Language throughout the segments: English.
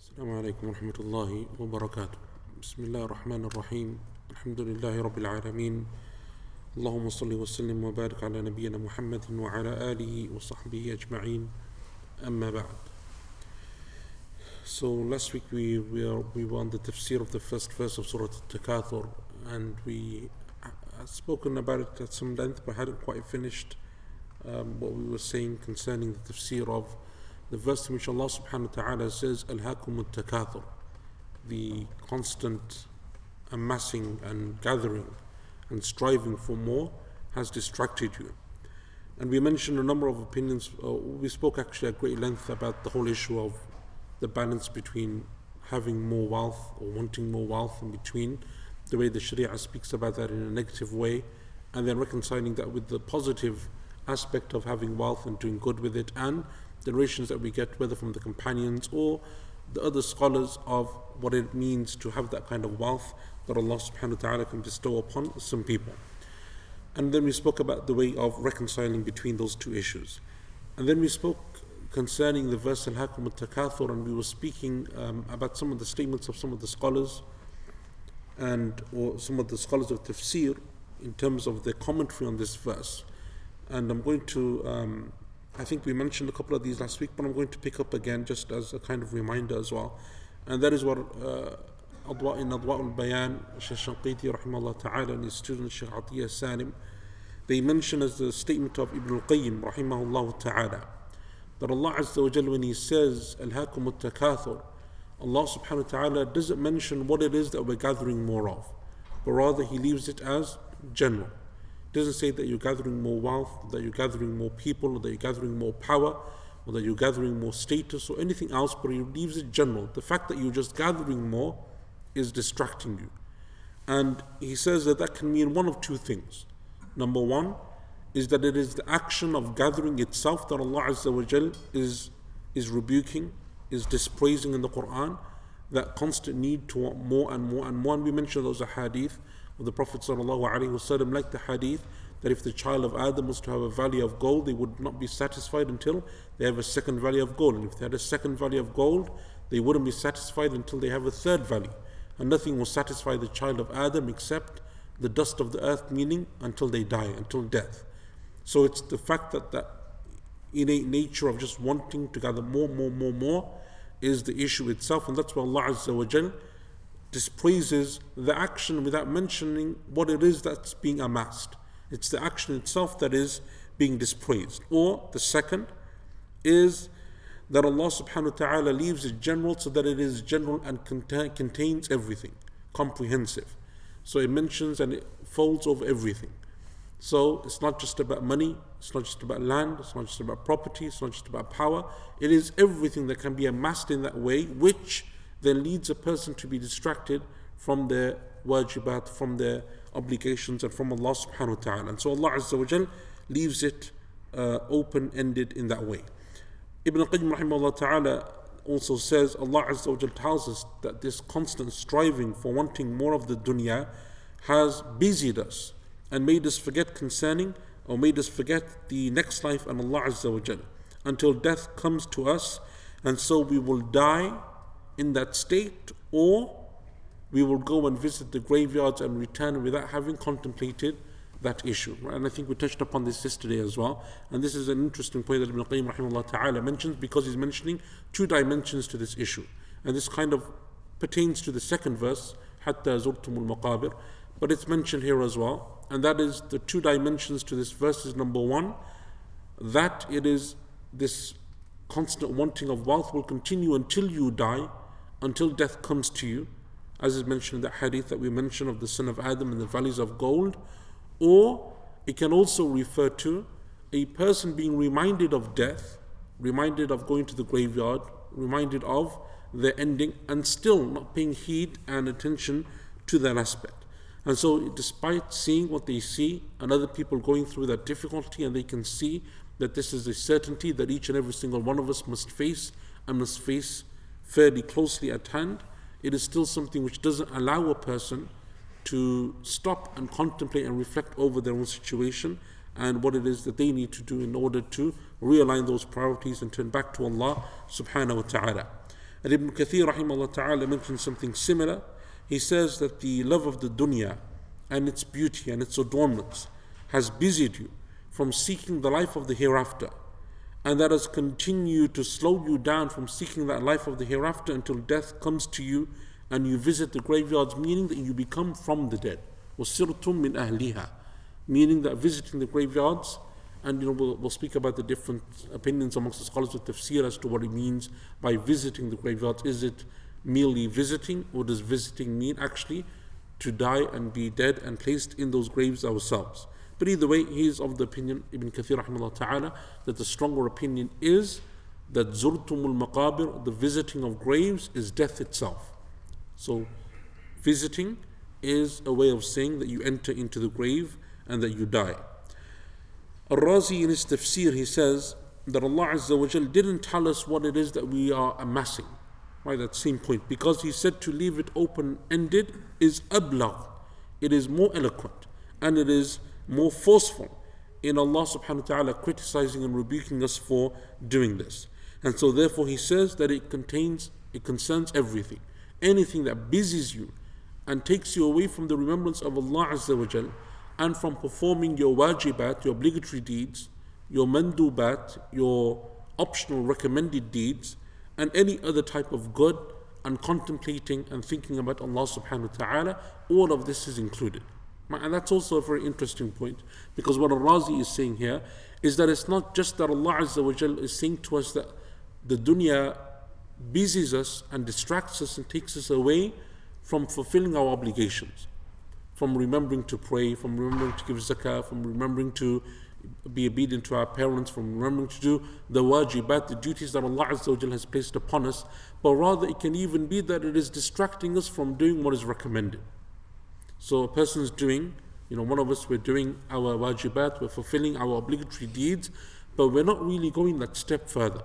السلام عليكم ورحمة الله وبركاته. بسم الله الرحمن الرحيم. الحمد لله رب العالمين. اللهم صل وسلم وبارك على نبينا محمد وعلى آله وصحبه أجمعين. أما بعد. So last week we were on the tafsir of the first verse of Surah Al-Takathur, and we had spoken about it at some length but hadn't quite finished what we were saying concerning the tafsir of the verse in which Allah subhanahu wa ta'ala says, Alhaakum al-takathur, the constant amassing and gathering and striving for more has distracted you. And we mentioned a number of opinions. We spoke actually at great length about the whole issue of the balance between having more wealth or wanting more wealth, and between the way the Sharia speaks about that in a negative way, and then reconciling that with the positive aspect of having wealth and doing good with it, and the narrations that we get whether from the companions or the other scholars of what it means to have that kind of wealth that Allah subhanahu wa ta'ala can bestow upon some people. And then we spoke about the way of reconciling between those two issues. And then we spoke concerning the verse Al-Hakum al-Takathur, and we were speaking about some of the statements of some of the scholars or some of the scholars of tafsir in terms of their commentary on this verse. And I'm going to I think we mentioned a couple of these last week, but I'm going to pick up again just as a kind of reminder as well. And that is what in Adwa al-Bayan, Shaykh Shanqiti rahimahullah ta'ala and his student Shaykh Atiyah Salim, they mention as the statement of Ibn al-Qayyim rahimahullah ta'ala, that Allah Azza wa Jal, when He says Alhaakum al-Takathur, Allah subhanahu wa ta'ala doesn't mention what it is that we're gathering more of, but rather He leaves it as general. Doesn't say that you're gathering more wealth, that you're gathering more people, or that you're gathering more power, or that you're gathering more status or anything else, but He leaves it general. The fact that you're just gathering more is distracting you. And He says that that can mean one of two things. Number one is that it is the action of gathering itself that Allah Azza wa Jal is rebuking, is dispraising in the Quran, that constant need to want more and more and more. And we mentioned those hadith of the Prophet ﷺ, like the hadith that if the child of Adam was to have a valley of gold, they would not be satisfied until they have a second valley of gold. And if they had a second valley of gold, they wouldn't be satisfied until they have a third valley. And nothing will satisfy the child of Adam except the dust of the earth, meaning until they die, until death. So it's the fact that that innate nature of just wanting to gather more is the issue itself. And that's why Allah Azza wa Jal dispraises the action without mentioning what it is that's being amassed. It's the action itself that is being dispraised. Or the second is that Allah subhanahu wa ta'ala leaves it general so that it is general and contains everything, comprehensive. So it mentions and it folds over everything. So it's not just about money, it's not just about land, it's not just about property, it's not just about power. It is everything that can be amassed in that way, which then leads a person to be distracted from their wajibat, from their obligations, and from Allah subhanahu wa ta'ala. And so Allah Azza wa Jal leaves it open-ended in that way. Ibn al-Qayyim rahimahullah ta'ala also says, Allah Azza wa Jal tells us that this constant striving for wanting more of the dunya has busied us and made us forget the next life and Allah Azza wa Jal until death comes to us, and so we will die in that state, or we will go and visit the graveyards and return without having contemplated that issue. Right? And I think we touched upon this yesterday as well. And this is an interesting point that Ibn al-Qayyim rahimahullah ta'ala mentions, because he's mentioning two dimensions to this issue. And this kind of pertains to the second verse, حَتَّى زُرْتُمُ الْمَقَابِرِ, but it's mentioned here as well. And that is the two dimensions to this verse is, number one, that it is this constant wanting of wealth will continue until you die, until death comes to you, as is mentioned in the hadith that we mentioned of the son of Adam in the valleys of gold. Or it can also refer to a person being reminded of death, reminded of going to the graveyard, reminded of their ending, and still not paying heed and attention to that aspect. And so despite seeing what they see and other people going through that difficulty, and they can see that this is a certainty that each and every single one of us must face, and must face fairly closely at hand, it is still something which doesn't allow a person to stop and contemplate and reflect over their own situation and what it is that they need to do in order to realign those priorities and turn back to Allah subhanahu wa ta'ala. And Ibn Kathir rahimahullah ta'ala mentions something similar. He says that the love of the dunya and its beauty and its adornments has busied you from seeking the life of the hereafter, and that has continued to slow you down from seeking that life of the hereafter until death comes to you and you visit the graveyards, meaning that you become from the dead. وَسِرْتُم مِّنْ أَهْلِهَا, meaning that visiting the graveyards, and we'll speak about the different opinions amongst the scholars of tafsir as to what it means by visiting the graveyards. Is it merely visiting, or does visiting mean actually to die and be dead and placed in those graves ourselves? But either way, he is of the opinion, Ibn Kathir rahimahullah ta'ala, that the stronger opinion is that zurtumul maqabir, the visiting of graves, is death itself. So visiting is a way of saying that you enter into the grave and that you die. Al-Razi in his tafsir, he says that Allah Azza wa Jal didn't tell us what it is that we are amassing. Right, that same point. Because he said to leave it open-ended is ablagh. It is more eloquent and it is more forceful in Allah subhanahu wa ta'ala criticizing and rebuking us for doing this. And so therefore he says that it concerns everything. Anything that busies you and takes you away from the remembrance of Allah Azza wa Jal and from performing your wajibat, your obligatory deeds, your mandubat, your optional recommended deeds, and any other type of good, and contemplating and thinking about Allah subhanahu wa ta'ala, all of this is included. And that's also a very interesting point, because what Al-Razi is saying here is that it's not just that Allah Azza wa Jal is saying to us that the dunya busies us and distracts us and takes us away from fulfilling our obligations, from remembering to pray, from remembering to give zakah, from remembering to be obedient to our parents, from remembering to do the wajibat, the duties that Allah Azza wa Jal has placed upon us, but rather it can even be that it is distracting us from doing what is recommended. So a person is doing, one of us, we're doing our wajibat, we're fulfilling our obligatory deeds, but we're not really going that step further.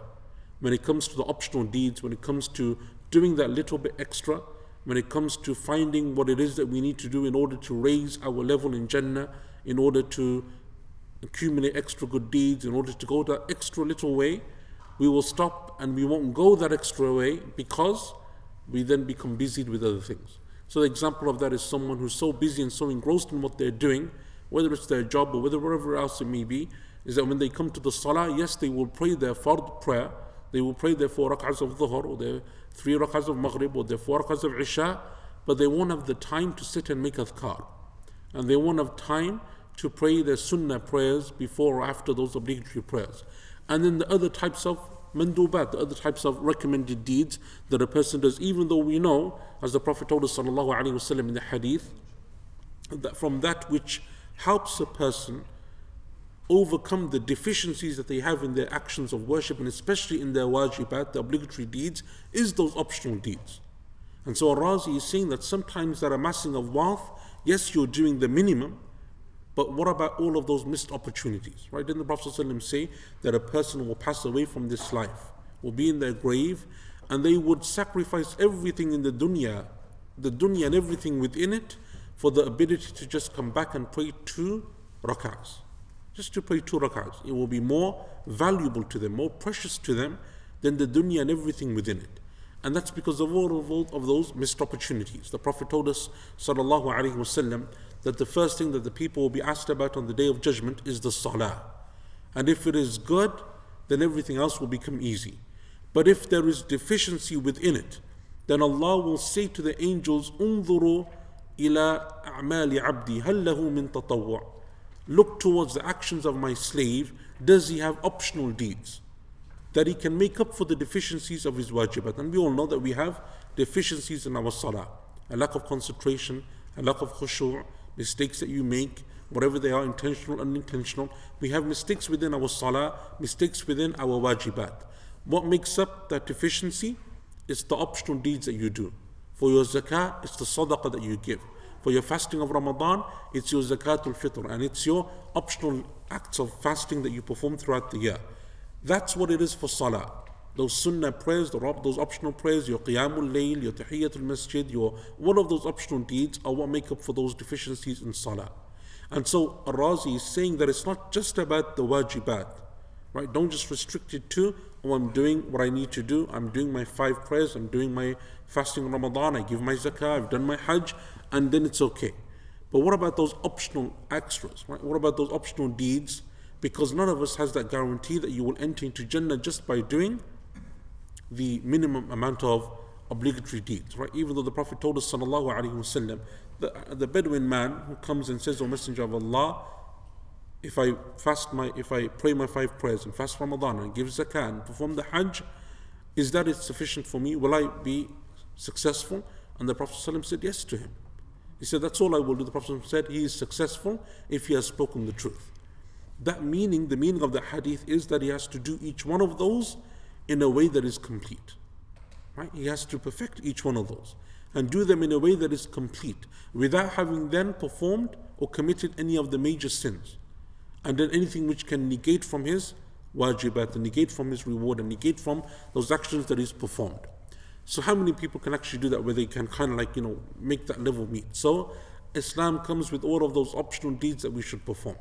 When it comes to the optional deeds, when it comes to doing that little bit extra, when it comes to finding what it is that we need to do in order to raise our level in Jannah, in order to accumulate extra good deeds, in order to go that extra little way, we will stop and we won't go that extra way because we then become busied with other things. So the example of that is someone who's so busy and so engrossed in what they're doing, whether it's their job or whatever else it may be, is that when they come to the salah, yes, they will pray their fard prayer, they will pray their 4 rak'ahs of dhuhr, or their 3 rak'ahs of maghrib, or their 4 rak'ahs of isha, but they won't have the time to sit and make adhkar. And they won't have time to pray their sunnah prayers before or after those obligatory prayers. And then the other types of mandubat, the other types of recommended deeds that a person does, even though we know, as the Prophet told us sallallahu alaihi wasallam in the hadith, that from that which helps a person overcome the deficiencies that they have in their actions of worship, and especially in their wajibat, the obligatory deeds, is those optional deeds. And so Al-Razi is saying that sometimes that amassing of wealth, yes, you're doing the minimum, but what about all of those missed opportunities? Right? Didn't the Prophet ﷺ say that a person will pass away from this life, will be in their grave, and they would sacrifice everything in the dunya and everything within it, for the ability to just come back and pray 2 rak'ahs. Just to pray 2 rak'ahs. It will be more valuable to them, more precious to them than the dunya and everything within it. And that's because of all of those missed opportunities. The Prophet told us, sallallahu alaihi wasallam, that the first thing that the people will be asked about on the Day of Judgment is the salah. And if it is good, then everything else will become easy. But if there is deficiency within it, then Allah will say to the angels, "Unzuru ila a'mali abdi, hal lahu min tatawwu'." Look towards the actions of my slave. Does he have optional deeds that he can make up for the deficiencies of his wajibat? And we all know that we have deficiencies in our salah, a lack of concentration, a lack of khushu', mistakes that you make, whatever they are, intentional, unintentional. We have mistakes within our salah, mistakes within our wajibat. What makes up that deficiency? It's the optional deeds that you do. For your zakah, it's the sadaqah that you give. For your fasting of Ramadan, it's your zakatul fitr, and it's your optional acts of fasting that you perform throughout the year. That's what it is for salah. Those sunnah prayers, those optional prayers, your qiyamul layl, your tahiyyatul masjid, all of those optional deeds are what make up for those deficiencies in salah. And so Ar-Razi is saying that it's not just about the wajibat, right? Don't just restrict it to oh, I'm doing what I need to do, I'm doing my 5 prayers, I'm doing my fasting in Ramadan, I give my zakah, I've done my hajj, and then it's okay. But what about those optional extras, right? What about those optional deeds? Because none of us has that guarantee that you will enter into Jannah just by doing the minimum amount of obligatory deeds, right? Even though the Prophet told us, sallallahu alaihi wasallam, the Bedouin man who comes and says, O Messenger of Allah, if I pray my 5 prayers and fast Ramadan and give zakah and perform the hajj, is that sufficient for me? Will I be successful? And the Prophet ﷺ said yes to him. He said, that's all I will do. The Prophet ﷺ said, he is successful if he has spoken the truth. The meaning of the hadith is that he has to do each one of those in a way that is complete. Right? He has to perfect each one of those and do them in a way that is complete without having then performed or committed any of the major sins. And then anything which can negate from his wajibat, and negate from his reward, and negate from those actions that he's performed. So how many people can actually do that where they can kind of like, make that level meet? So Islam comes with all of those optional deeds that we should perform.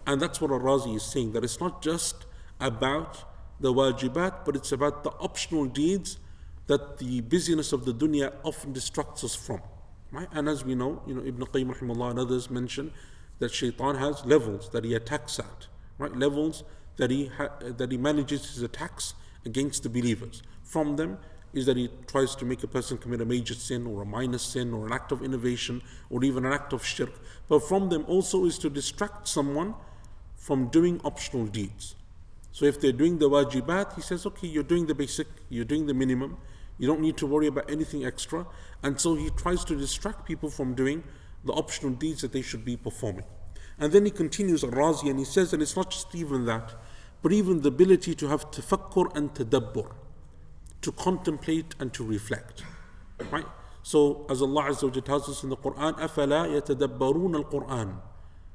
And that's what Al-Razi is saying, that it's not just about the wajibat, but it's about the optional deeds that the busyness of the dunya often distracts us from. Right? And as we know, Ibn Qayyim rahimahullah and others mention that shaitan has levels that he attacks at, right? Levels that he manages his attacks against the believers. From them is that he tries to make a person commit a major sin or a minor sin or an act of innovation or even an act of shirk. But from them also is to distract someone from doing optional deeds. So if they're doing the wajibat, he says, okay, you're doing the basic, you're doing the minimum, you don't need to worry about anything extra. And so he tries to distract people from doing the optional deeds that they should be performing. And then he continues, Al-Razi, and he says, and it's not just even that, but even the ability to have tafakkur and tadabbur, to contemplate and to reflect. Right? So as Allah Azza wa Jalla tells us in the Quran, أَفَلَا يَتَدَبَّرُونَ الْقُرْآنَ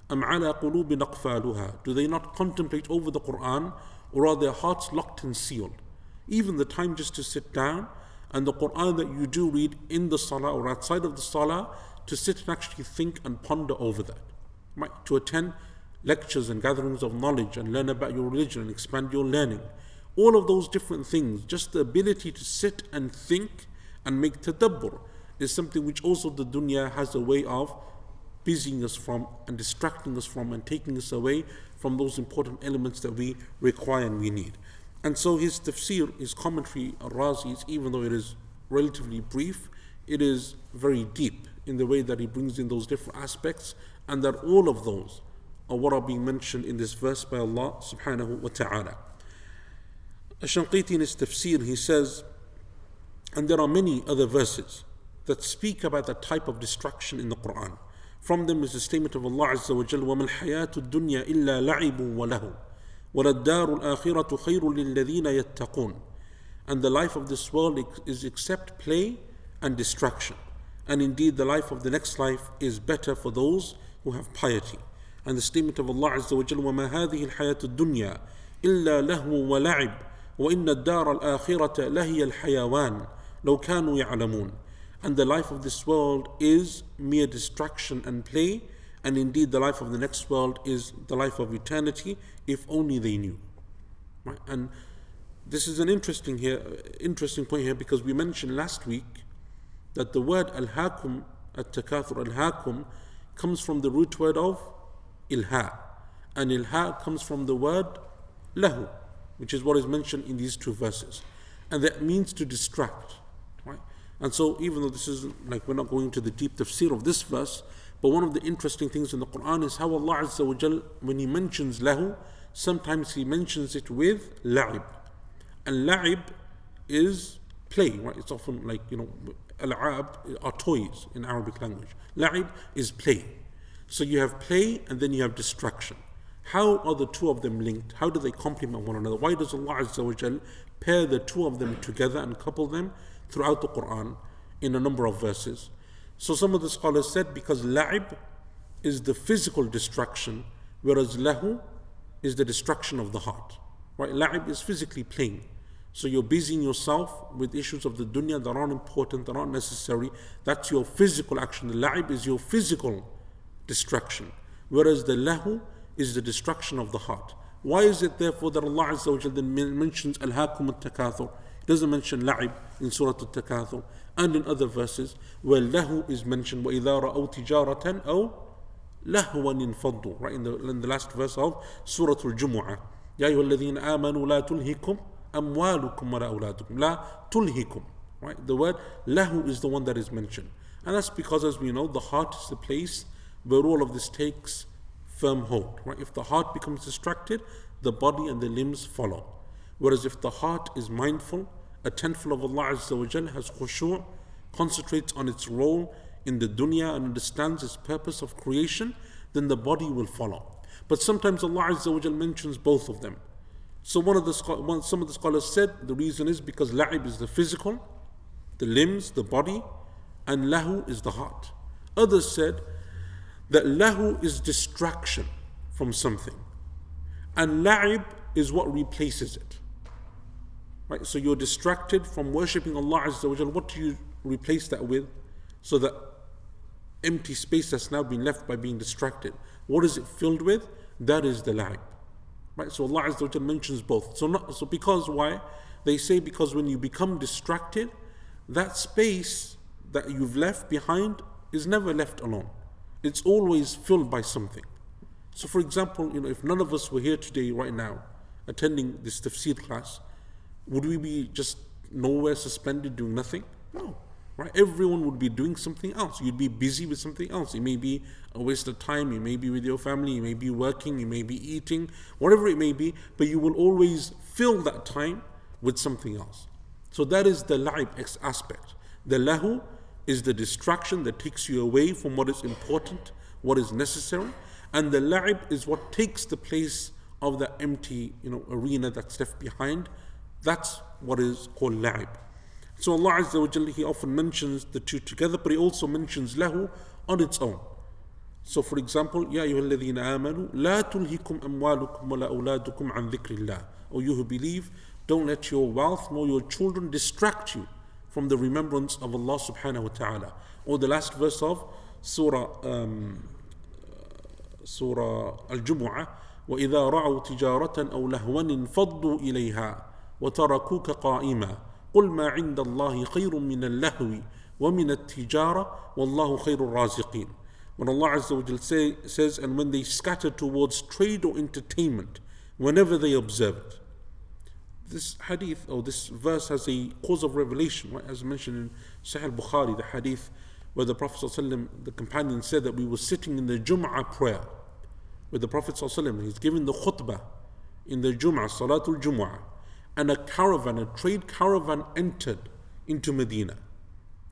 أَمْ عَلَى قُلُوبٍ أَقْفَالُهَا. Do they not contemplate over the Quran, or are their hearts locked and sealed? Even the time just to sit down and the Quran that you do read in the salah or outside of the salah, to sit and actually think and ponder over that. Right? To attend lectures and gatherings of knowledge and learn about your religion and expand your learning. All of those different things, just the ability to sit and think and make tadabbur is something which also the dunya has a way of busying us from and distracting us from and taking us away from those important elements that we require and we need. And so his tafsir, his commentary, Al-Razi's, even though it is relatively brief, it is very deep in the way that he brings in those different aspects, and that all of those are what are being mentioned in this verse by Allah subhanahu wa ta'ala. Ash-Shanqiti in his tafsir, he says, and there are many other verses that speak about the type of distraction in the Quran. From them is the statement of Allah Azza wa Jalla, وَمَا الْحَيَاةُ الدُّنْيَا إِلَّا لَعِبٌ وَلَهُ وَلَلدَّارُ الْآخِرَةُ خَيْرٌ لِلَّذِينَ يَتَّقُونَ. And the life of this world is except play and distraction. And indeed the life of the next life is better for those who have piety. And the statement of Allah Azza wa Jalla, وَمَا هَذِهِ الْحَيَاةُ الدُّنْيَا إِلَّا لَهْوٌ وَلَعِبٌ وَإِنَّ الدَّارَ الْآخِرَةَ لَهِيَ الْحَيَوَانِ لَوْ كَانُوا يَعْلَمُونَ. And the life of this world is mere distraction and play, and indeed the life of the next world is the life of eternity, if only they knew. Right? And this is an interesting point here, because we mentioned last week that the word al-hakum, at-takathur, al-hakum, comes from the root word of ilha, and ilha comes from the word lahu, which is what is mentioned in these 2 verses, and that means to distract. Right? And so even though this is like, we're not going to the deep tafsir of this verse, but one of the interesting things in the Quran is how Allah Azza wa Jal, when he mentions lahu, sometimes he mentions it with la'ib, and la'ib is play. Right? It's often like, al-'ab are toys in Arabic language. La'ib is play. So you have play and then you have distraction. How are the 2 of them linked? How do they complement one another? Why does Allah Azza wa Jal pair the 2 of them together and couple them throughout the Quran in a number of verses? So some of the scholars said because la'ib is the physical distraction, whereas lahu is the distraction of the heart. Right? La'ib is physically playing. So you're busying yourself with issues of the dunya that aren't important, that aren't necessary. That's your physical action. The la'ib is your physical distraction. Whereas the lahu is the distraction of the heart. Why is it therefore that Allah Azza wa Jal then mentions Alhaakum al-Takathur? He doesn't mention La'ib in Surah Al-Takathur and in other verses where Lahu is mentioned, وَإِذَا رَأَوْا تِجَارَةً أَوْ لَهْوًا انْفَضُّوا, right, in the last verse of Surah Al-Jumu'ah. يَا أَيُّهَا الَّذِينَ آمَنُوا لَا تُلْهِكُمْ أَمْوَالُكُمْ وَلَا أَوْلَادُكُمْ لَا تُلْهِكُمْ, right? The word Lahu is the one that is mentioned. And that's because, as we know, the heart is the place where all of this takes firm hold, right? If the heart becomes distracted, the body and the limbs follow. Whereas if the heart is mindful, attentful of Allah Azza wa Jal, has khushu', concentrates on its role in the dunya and understands its purpose of creation, then the body will follow. But sometimes Allah Azza wa Jal mentions both of them. So some of the scholars said the reason is because la'ib is the physical, the limbs, the body, and lahu is the heart. Others said that lahu is distraction from something, and la'ib is what replaces it. Right? So you're distracted from worshipping Allah Azza wa Jal. What do you replace that with? So that empty space that's now been left by being distracted, what is it filled with? That is the la'ib. Right? So Allah Azza wa Jal mentions both. So because why? They say because when you become distracted, that space that you've left behind is never left alone. It's always filled by something. So for example, if none of us were here today right now attending this tafsir class, would we be just nowhere suspended doing nothing? No. Right? Everyone would be doing something else. You'd be busy with something else. It may be a waste of time, you may be with your family, you may be working, you may be eating, whatever it may be, but you will always fill that time with something else. So that is the la'ib aspect. The lahu is the distraction that takes you away from what is important, what is necessary, and the la'ib is what takes the place of the empty arena that's left behind. That's what is called la'ib. So Allah Azza wa Jalla, He often mentions the two together, but He also mentions lahu on its own. So for example, يَا أَيُّهَا الَّذِينَ آمَنُوا لَا تُلْهِكُمْ أَمْوَالُكُمْ وَلَا أَوْلَادُكُمْ عَنْ ذِكْرِ اللَّهِ. O you who believe, don't let your wealth nor your children distract you from the remembrance of Allah subhanahu wa ta'ala. Or the last verse of Surah Al-Jumu'ah, وَإِذَا رَعَوْا تِجَارَةً أَوْ لَهْوًا انْفَضُّوا إِلَيْهَا وَتَرَكُوكَ قَائِمًا قُلْ مَا عِنْدَ اللَّهِ خَيْرٌ مِنَ اللَّهْوِ وَمِنَ التِّجَارَةِ وَاللَّهُ خَيْرُ الرَّازِقِينَ. When Allah Azza wa Jal says, and when they scatter towards trade or entertainment, whenever they observe it. This hadith, or this verse, has a cause of revelation, right? As mentioned in Sahih Bukhari, the hadith where the Prophet ﷺ, the companion said that we were sitting in the Jum'ah prayer with the Prophet ﷺ. He's giving the khutbah in the Jum'ah, Salatul Jum'ah, and a trade caravan entered into Medina.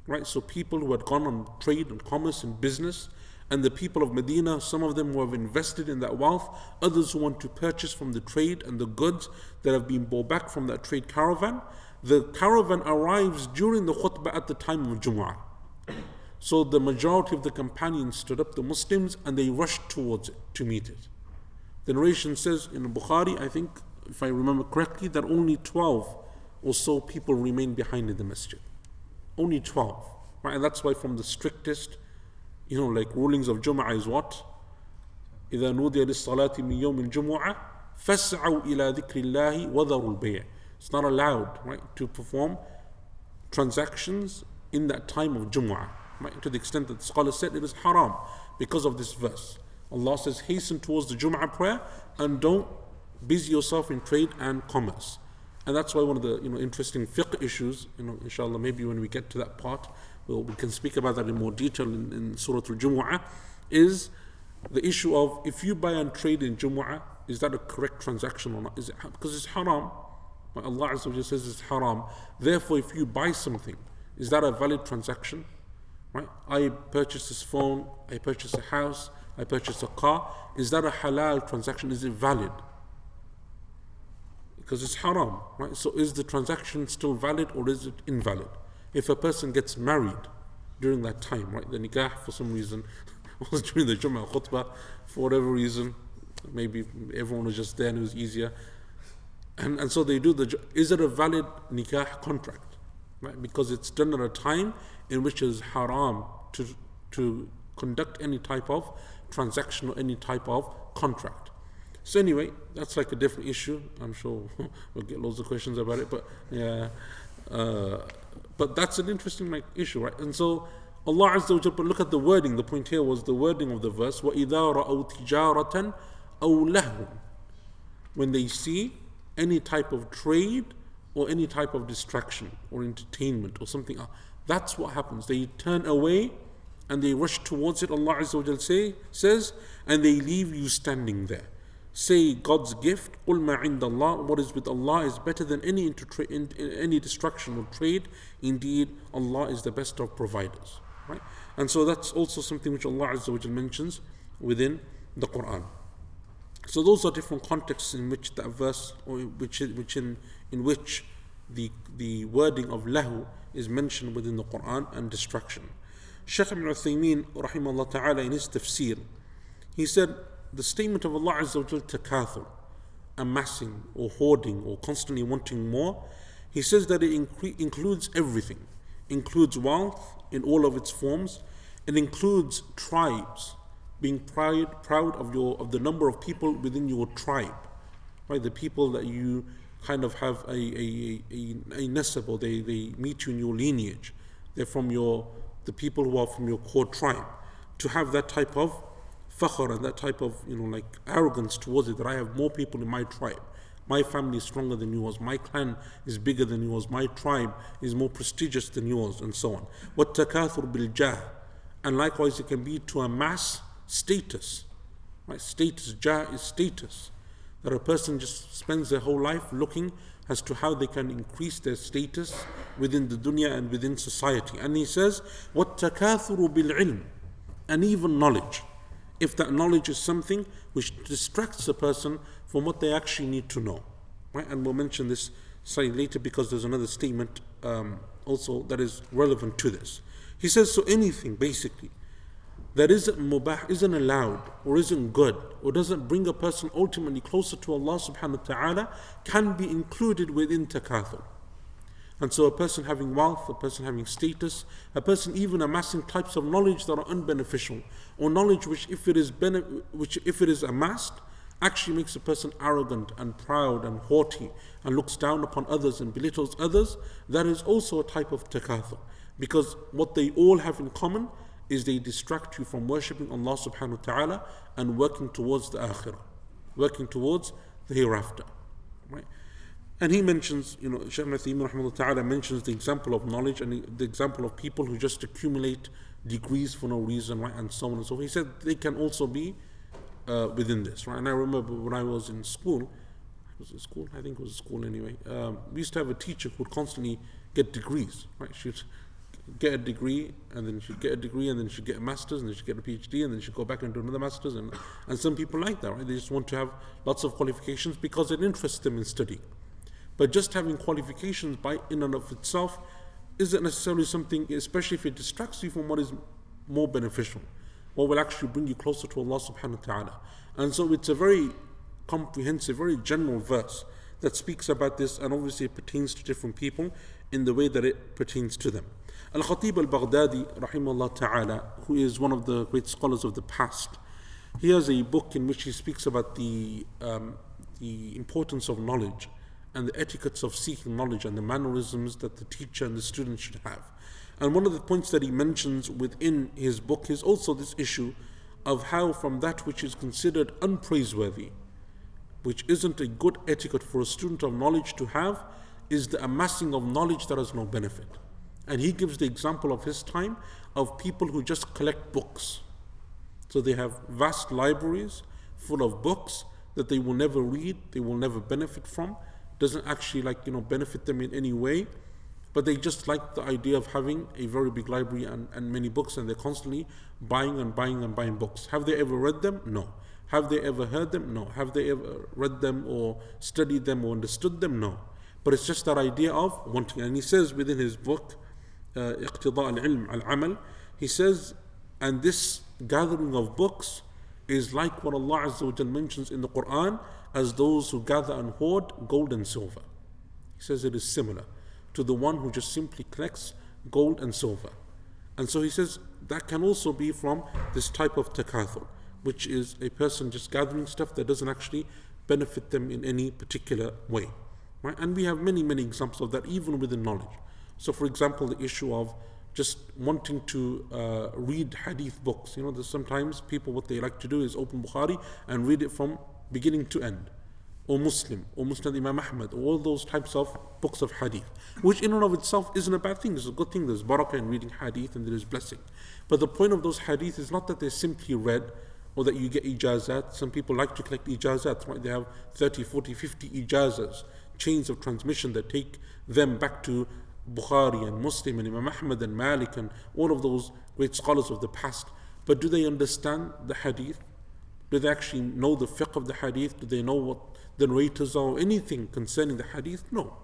Right? So people who had gone on trade and commerce and business, and the people of Medina, some of them who have invested in that wealth, others who want to purchase from the trade and the goods that have been brought back from that trade caravan. The caravan arrives during the khutbah at the time of Jumu'ah. So the majority of the companions stood up, the Muslims, and they rushed towards it to meet it. The narration says in Bukhari, I think, if I remember correctly, that only 12 or so people remained behind in the masjid. Only 12. Right? And that's why from the strictest rulings of Jumu'ah is what? إِذَا نُودِيَ لِلصَّلَاةِ مِنْ يَوْمِ الْجُمُعَةِ فَاسْعَوْا إِلَى ذِكْرِ اللَّهِ وَذَرُوا الْبَيْعِ. It's not allowed, right, to perform transactions in that time of Jumu'ah. Right? To the extent that the scholars said it is haram because of this verse. Allah says, hasten towards the Jumu'ah prayer and don't busy yourself in trade and commerce. And that's why one of the interesting fiqh issues, inshallah, maybe when we get to that part, we can speak about that in more detail in Surah Al-Jumu'ah, is the issue of if you buy and trade in Jumu'ah, is that a correct transaction or not? Is it, because it's haram. Allah Azza wa Jalla says it's haram. Therefore, if you buy something, is that a valid transaction? Right? I purchased this phone, I purchased a house, I purchased a car. Is that a halal transaction? Is it valid? Because it's haram, right? So is the transaction still valid or is it invalid? If a person gets married during that time, right? The nikah for some reason was during the Jumu'ah khutbah, for whatever reason, maybe everyone was just there and it was easier. And so they do is it a valid nikah contract? Right? Because it's done at a time in which it is haram to conduct any type of transaction or any type of contract. So anyway, that's like a different issue. I'm sure we'll get loads of questions about it, but yeah. But that's an interesting like issue, right? And so Allah Azza wa Jalla, but look at the wording. The point here was the wording of the verse. وَإِذَا رَأَوْا تِجَارَةً أَوْ لَهْوًا. When they see any type of trade or any type of distraction or entertainment or something else, that's what happens. They turn away and they rush towards it, Allah Azza wa Jalla says, and they leave you standing there. Say God's gift, قُلْ مَا عِنْدَ اللَّهِ, what is with Allah is better than any distraction or trade. Indeed, Allah is the best of providers. Right? And so that's also something which Allah Azza wa Jalla mentions within the Quran. So those are different contexts in which that verse, or in which the wording of lahu is mentioned within the Quran, and distraction. Shaykh ibn Uthaymeen rahimahullah ta'ala, in his tafsir, he said the statement of Allah Azza wa Jalla, takathur, amassing or hoarding or constantly wanting more, he says that it includes everything. Includes wealth in all of its forms. It includes tribes, being proud of the number of people within your tribe, right? The people that you kind of have a nasab, or they meet you in your lineage. They're from the people who are from your core tribe. To have that type of fakhr and that type of like arrogance towards it, that I have more people in my tribe. My family is stronger than yours. My clan is bigger than yours. My tribe is more prestigious than yours, and so on. وَالتَّكَاثُرُ بِالْجَاهِ. And likewise it can be to amass status. Right? Status, jah is status. That a person just spends their whole life looking as to how they can increase their status within the dunya and within society. And he says, وَالتَّكَاثُرُ بِالْعِلْمِ. And even knowledge. If that knowledge is something which distracts a person from what they actually need to know. Right? And we'll mention this slightly later, because there's another statement also that is relevant to this. He says, so anything basically that isn't mubah, isn't allowed, or isn't good, or doesn't bring a person ultimately closer to Allah subhanahu wa ta'ala, can be included within takathur. And so a person having wealth, a person having status, a person even amassing types of knowledge that are unbeneficial, or knowledge which if it is amassed, actually makes a person arrogant and proud and haughty and looks down upon others and belittles others, that is also a type of takathur. Because what they all have in common is they distract you from worshipping Allah subhanahu wa ta'ala and working towards the akhirah, working towards the hereafter. Right? And he mentions, Shaykh Ibn Uthaymeen ta'ala mentions the example of knowledge and the example of people who just accumulate degrees for no reason, right, and so on and so forth. He said they can also be within this, right? And I remember when I was in school, I think it was school anyway, we used to have a teacher who would constantly get degrees, right? She'd get a degree, and then she'd get a degree, and then she'd get a master's, and then she'd get a PhD, and then she'd go back and do another master's, and some people like that, right? They just want to have lots of qualifications because it interests them in studying. But just having qualifications by in and of itself isn't necessarily something, especially if it distracts you from what is more beneficial, what will actually bring you closer to Allah subhanahu wa ta'ala. And so it's a very comprehensive, very general verse that speaks about this, and obviously it pertains to different people in the way that it pertains to them. Al-Khatib al-Baghdadi, rahimahullah ta'ala, who is one of the great scholars of the past, he has a book in which he speaks about the importance of knowledge and the etiquettes of seeking knowledge and the mannerisms that the teacher and the student should have. And one of the points that he mentions within his book is also this issue of how from that which is considered unpraiseworthy, which isn't a good etiquette for a student of knowledge to have, is the amassing of knowledge that has no benefit. And he gives the example of his time of people who just collect books. So they have vast libraries full of books that they will never read, they will never benefit from, doesn't actually benefit them in any way, but they just like the idea of having a very big library and many books, and they're constantly buying and buying and buying books. Have they ever read them? No. Have they ever heard them? No. Have they ever read them or studied them or understood them? No. But it's just that idea of wanting. And he says within his book, اقتضاء العلم العمل, he says, and this gathering of books is like what Allah Azza wa Jal mentions in the Quran as those who gather and hoard gold and silver. He says it is similar to the one who just simply collects gold and silver. And so he says that can also be from this type of takathur, which is a person just gathering stuff that doesn't actually benefit them in any particular way. Right? And we have many, many examples of that even within knowledge. So for example, the issue of just wanting to read hadith books. There's sometimes people, what they like to do is open Bukhari and read it from beginning to end. Or Muslim, or Musnad Imam Ahmad, all those types of books of hadith, which in and of itself isn't a bad thing. It's a good thing. There's barakah in reading hadith and there is blessing. But the point of those hadith is not that they're simply read or that you get ijazat. Some people like to collect ijazat, right? They have 30, 40, 50 ijazas, chains of transmission that take them back to Bukhari and Muslim and Imam Ahmad and Malik and all of those great scholars of the past. But do they understand the hadith? Do they actually know the fiqh of the hadith? Do they know what the narrators are or anything concerning the hadith? No.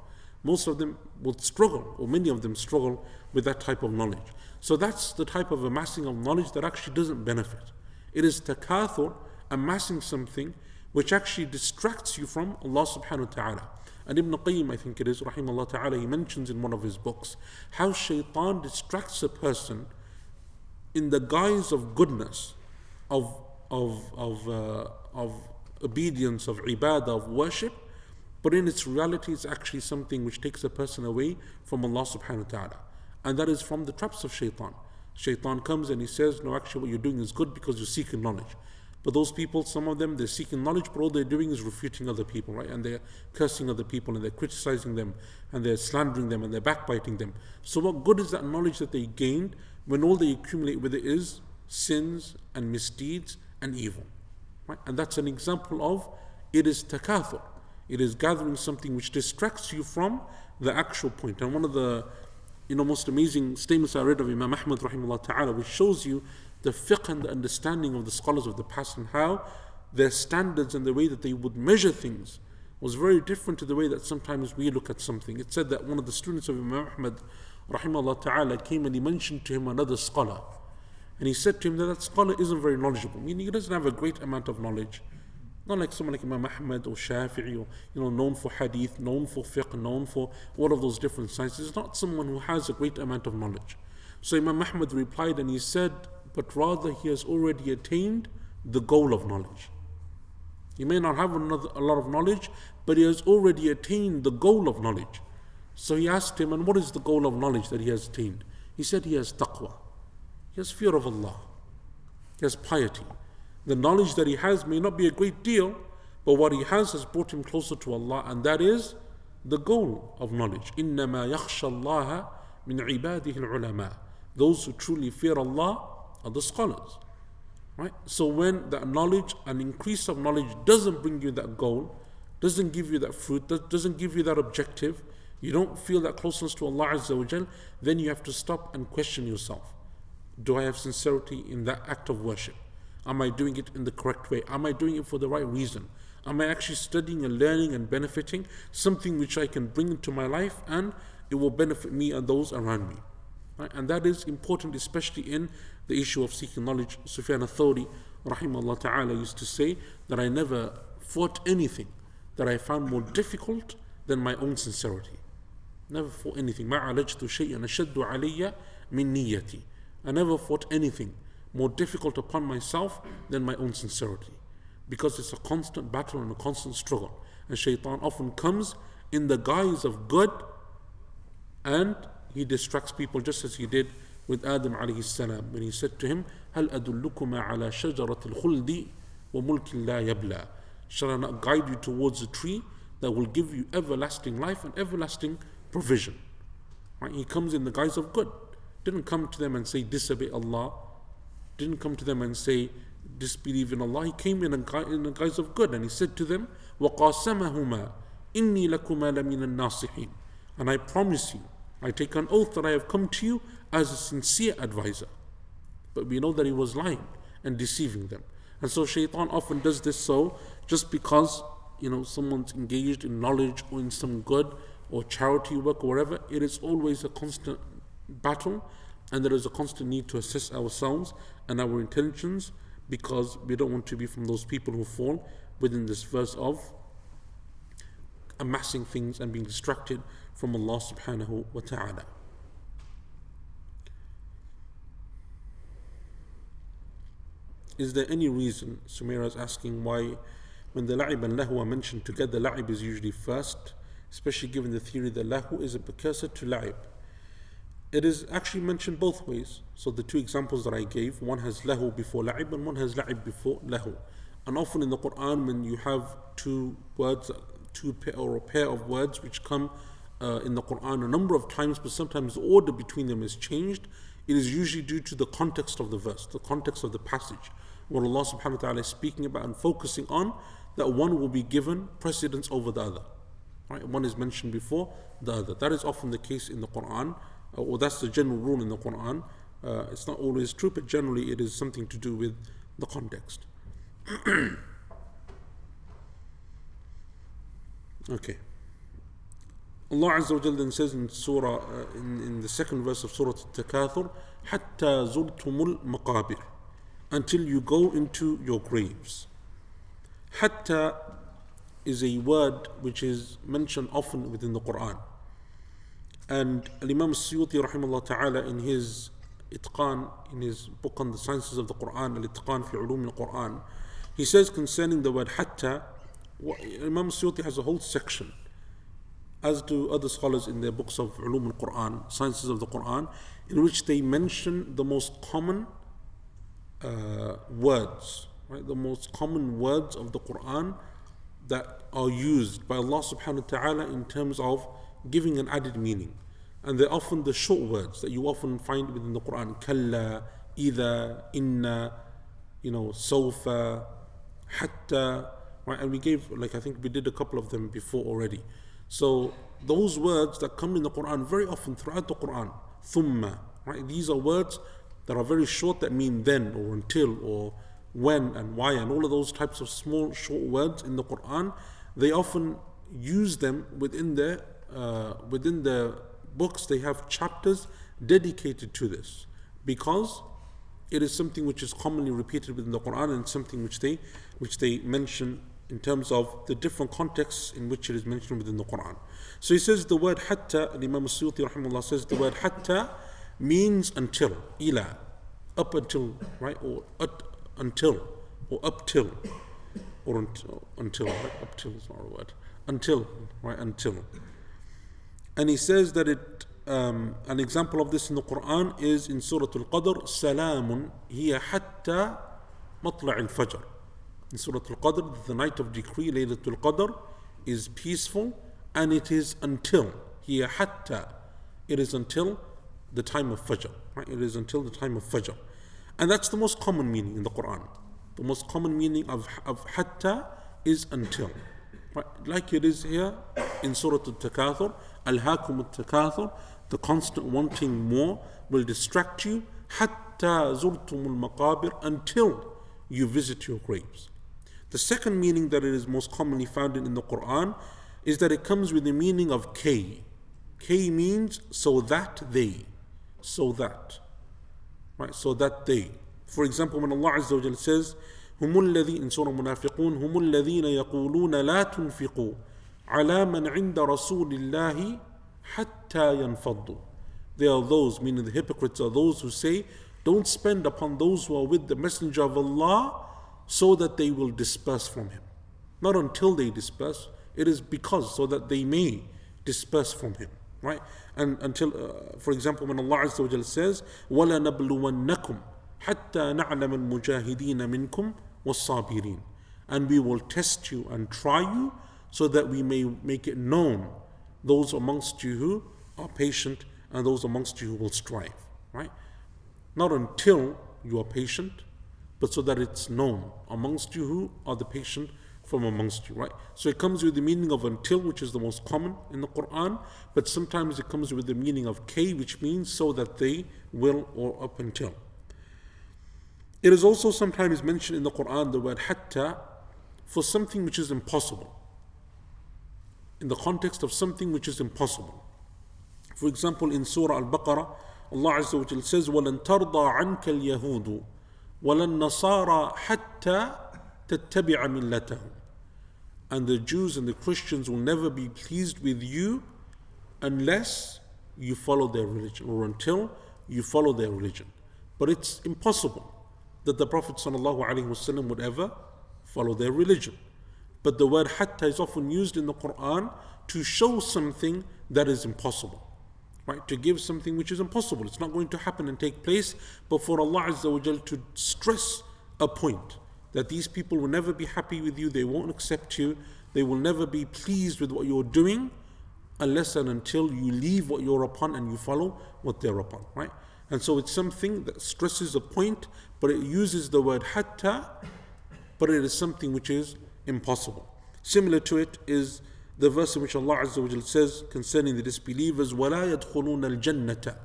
Most of them would struggle, or many of them struggle with that type of knowledge. So that's the type of amassing of knowledge that actually doesn't benefit. It is takathur, amassing something which actually distracts you from Allah subhanahu wa ta'ala. And Ibn Qayyim, I think it is, rahimahullah ta'ala, he mentions in one of his books how shaitan distracts a person in the guise of goodness, of obedience, of ibadah, of worship, but in its reality it's actually something which takes a person away from Allah subhanahu wa ta'ala. And that is from the traps of shaitan. Shaitan comes and he says, no, actually what you're doing is good because you're seeking knowledge. But those people, some of them, they're seeking knowledge, but all they're doing is refuting other people, right? And they're cursing other people, and they're criticizing them, and they're slandering them, and they're backbiting them. So what good is that knowledge that they gained when all they accumulate with it is sins and misdeeds and evil? Right? And that's an example of, it is takathur. It is gathering something which distracts you from the actual point. And one of the most amazing statements I read of Imam Ahmad rahimahullah ta'ala, which shows you the fiqh and the understanding of the scholars of the past and how their standards and the way that they would measure things was very different to the way that sometimes we look at something. It said that one of the students of Imam Ahmad rahimahullah ta'ala came and he mentioned to him another scholar. And he said to him that scholar isn't very knowledgeable, meaning he doesn't have a great amount of knowledge. Not like someone like Imam Ahmad or Shafi'i, or known for hadith, known for fiqh, known for all of those different sciences. It's not someone who has a great amount of knowledge. So Imam Ahmad replied and he said, but rather he has already attained the goal of knowledge. He may not have a lot of knowledge, but he has already attained the goal of knowledge. So he asked him, and what is the goal of knowledge that he has attained? He said he has taqwa. He has fear of Allah. He has piety. The knowledge that he has may not be a great deal, but what he has brought him closer to Allah, and that is the goal of knowledge. إِنَّمَا يَخْشَى اللَّهَ مِنْ عِبَادِهِ الْعُلَمَاءِ. Those who truly fear Allah are the scholars. Right? So when that knowledge, an increase of knowledge doesn't bring you that goal, doesn't give you that fruit, doesn't give you that objective, you don't feel that closeness to Allah Azza wa Jal, then you have to stop and question yourself. Do I have sincerity in that act of worship? Am I doing it in the correct way? Am I doing it for the right reason? Am I actually studying and learning and benefiting something which I can bring into my life and it will benefit me and those around me? Right? And that is important, especially in the issue of seeking knowledge. Sufyan al-Thawri, rahimahullah ta'ala, used to say that I never fought anything that I found more difficult than my own sincerity. Never fought anything. مَا عَلَجْتُ شَيْئًا أَشَدُّ عَلَيَّ مِن نِيَّتِي. I never fought anything more difficult upon myself than my own sincerity, because it's a constant battle and a constant struggle, and shaitan often comes in the guise of good and he distracts people, just as he did with Adam alayhi salam when he said to him, هَلْ أَدُلُّكُمَا عَلَى شَجَرَةِ الْخُلْدِ وَمُلْكٍ لَا يَبْلَى. Shall I not guide you towards a tree that will give you everlasting life and everlasting provision? Right? He comes in the guise of good. Didn't come to them and say disobey Allah, didn't come to them and say disbelieve in Allah. He came in the guise of good, and he said to them, وَقَاسَمَهُمَا إِنِّي لَكُمَا لَمِنَ النَّاصِحِينَ. And I promise you, I take an oath that I have come to you as a sincere advisor. But we know that he was lying and deceiving them. And so shaitan often does this so just because someone's engaged in knowledge or in some good or charity work or whatever. It is always a constant battle, and there is a constant need to assess ourselves and our intentions, because we don't want to be from those people who fall within this verse of amassing things and being distracted from Allah subhanahu wa ta'ala. is there any reason, Sumaira is asking, why when the la'ib and lahu are mentioned together, la'ib is usually first, especially given the theory that lahu is a precursor to la'ib? It is actually mentioned both ways. So the two examples that I gave, one has lahu before la'ib and one has la'ib before lahu. And often in the Quran, when you have two words, or a pair of words which come in the Quran a number of times, but sometimes the order between them is changed, it is usually due to the context of the verse, the context of the passage, what Allah subhanahu wa ta'ala is speaking about and focusing on, that one will be given precedence over the other. Right? One is mentioned before the other. That is often the case in the Quran, or that's the general rule in the Quran. It's not always true, but generally it is something to do with the context. Okay. Allah Azza wa Jalla then says in Surah, in the second verse of Surah Al-Takathur, حَتَّى زُرْتُمُ الْمَقَابِرِ, until you go into your graves. Hatta is a word which is mentioned often within the Quran. And Imam Suyuti rahimahullah ta'ala in his Itqan, in his book on the sciences of the Quran, Al-Itqan fi Ulum al-Quran, he says concerning the word hatta, Imam Suyuti has a whole section, as do other scholars in their books of Ulum al-Quran, sciences of the Quran, in which they mention the most common words, right? The most common words of the Quran that are used by Allah subhanahu wa ta'ala in terms of giving an added meaning. And they're often the short words that you often find within the Quran. Kalla, idha, inna, sawfa, hatta, right? And we gave, I think we did a couple of them before already. So those words that come in the Quran very often throughout the Quran, thumma, right? These are words that are very short, that mean then or until or when and why, and all of those types of small short words in the Quran. They often use them within the books. They have chapters dedicated to this, because it is something which is commonly repeated within the Quran, and something which they mention in terms of the different contexts in which it is mentioned within the Quran. So he says the word hatta, and Imam Suyuti rahimahullah says the word hatta means until, ila, up until, right? Or until, or up till, or until, right? Up till is not a word. Until, right? Until. And he says that an example of this in the Quran is in Surah Al-Qadr, Salamun hiya hatta matla' al-fajr. In Surah Al-Qadr, the night of decree, Laylatul Qadr, is peaceful, and it is until, hiya hatta, it is until the time of Fajr, right? It is until the time of Fajr. And that's the most common meaning in the Quran. The most common meaning of hatta is until. Right? Like it is here in Surah Al-Takathur, Alhaakum al-Takathur, the constant wanting more will distract you, hatta zurtumul maqabir, until you visit your graves. The second meaning that it is most commonly found in the Quran is that it comes with the meaning of kay. Kay means so that they. So that. Right? So that they. For example, when Allah Azza wa Jalla says, هم الذين in Surah Munafiqun, هم الذين يقولون لا تنفقوا على من عند رسول الله حتى ينفضوا. They are those, meaning the hypocrites are those who say, don't spend upon those who are with the Messenger of Allah so that they will disperse from him. Not until they disperse, it is because, so that they may disperse from him. Right? And until, for example, when Allah Azza wa Jalla says, وَلَنَبْلُوَنَّكُمْ حَتَّى نَعْلَمَ الْمُجَاهِدِينَ مِنْكُمْ وَالصَّابِرِينَ. And we will test you and try you so that we may make it known those amongst you who are patient and those amongst you who will strive. Right? Not until you are patient, but so that it's known amongst you who are the patient from amongst you, right? So it comes with the meaning of until, which is the most common in the Quran, but sometimes it comes with the meaning of kay, which means so that they will, or up until. It is also sometimes mentioned in the Quran, the word hatta, for something which is impossible, in the context of something which is impossible. For example, in Surah Al-Baqarah, Allah Azza wa Jalla says, وَلَن تَرْضَى عَنْكَ الْيَهُودُ وَلَا النَّصَارَى حَتَّى تَتَّبِعَ مِلَّتَهُمْ. And the Jews and the Christians will never be pleased with you unless you follow their religion, or until you follow their religion. But it's impossible. that the Prophet ﷺ would ever follow their religion. But the word hatta is often used in the Quran to show something that is impossible. Right? To give something which is impossible. It's not going to happen and take place, but for Allah Azza wa Jal to stress a point that these people will never be happy with you, they won't accept you, they will never be pleased with what you're doing unless and until you leave what you're upon and you follow what they're upon. Right? And so it's something that stresses a point, but it uses the word hatta, but it is something which is impossible. Similar to it is the verse in which Allah Azza wa Jal says concerning the disbelievers, وَلَا يَدْخُلُونَ الْجَنَّةَ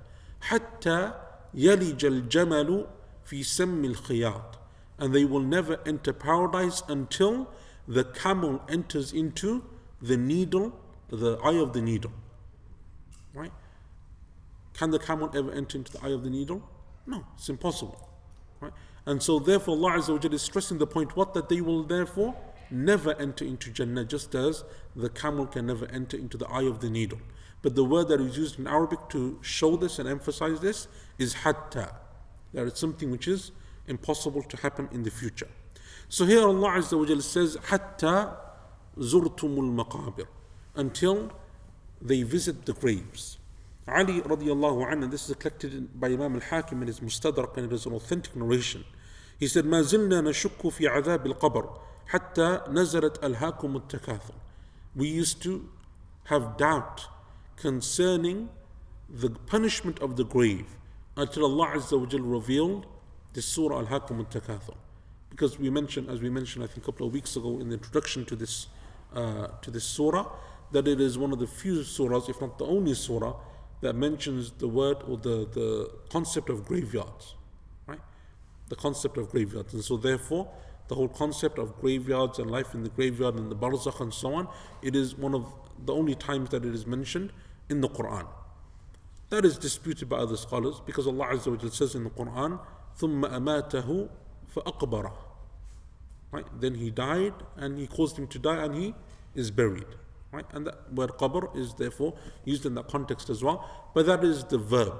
حَتَّى يَلِجَ الْجَمَلُ فِي سَمِّ الْخِيَاطِ. And they will never enter paradise until the camel enters into the needle, the eye of the needle. Right? Can the camel ever enter into the eye of the needle? No, it's impossible. Right? And so therefore Allah Azza wa Jal is stressing the point, what? That they will therefore never enter into Jannah, just as the camel can never enter into the eye of the needle. But the word that is used in Arabic to show this and emphasize this is hatta. That it's something which is impossible to happen in the future. So here Allah Azza wa Jal says, hatta zurtumul maqabir, until they visit the graves. Ali radiallahu anhu, this is collected by Imam al-Hakim in his Mustadrak, and it is an authentic narration. He said, ما زلنا نشك في عذاب القبر حتى نزلت ألهاكم التكاثر. We used to have doubt concerning the punishment of the grave until Allah Azza wa Jal revealed this surah Al-Hakum Al-Takathur. Because we mentioned, as we mentioned I think a couple of weeks ago in the introduction to this surah, that it is one of the few surahs, if not the only surah, that mentions the word or the concept of graveyards. Right? The concept of graveyards. And so therefore, the whole concept of graveyards and life in the graveyard and the barzakh and so on, it is one of the only times that it is mentioned in the Quran. That is disputed by other scholars, because Allah Azza wa Jalla says in the Quran, ثُمَّ أَمَاتَهُ فَأَقْبَرَهُ. Right? Then he died, and he caused him to die, and he is buried. Right? And that word qabr is therefore used in that context as well. But that is the verb,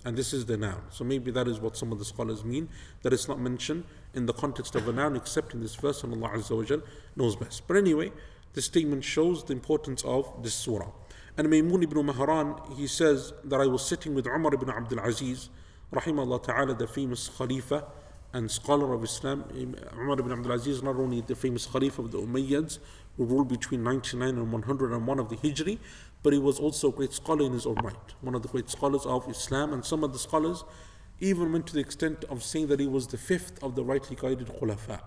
and this is the noun. So maybe that is what some of the scholars mean, that it's not mentioned in the context of a noun except in this verse, and Allah Azza wa Jal knows best. But anyway, this statement shows the importance of this surah. And Maymun ibn Mahran, he says that I was sitting with Umar ibn Abdul Aziz, rahimahullah ta'ala, the famous Khalifa and scholar of Islam. Umar ibn Abdul Aziz, not only the famous Khalifa of the Umayyads, who ruled between 99 and 101 of the Hijri, but he was also a great scholar in his own right, one of the great scholars of Islam. And some of the scholars even went to the extent of saying that he was the fifth of the rightly guided Khulafa.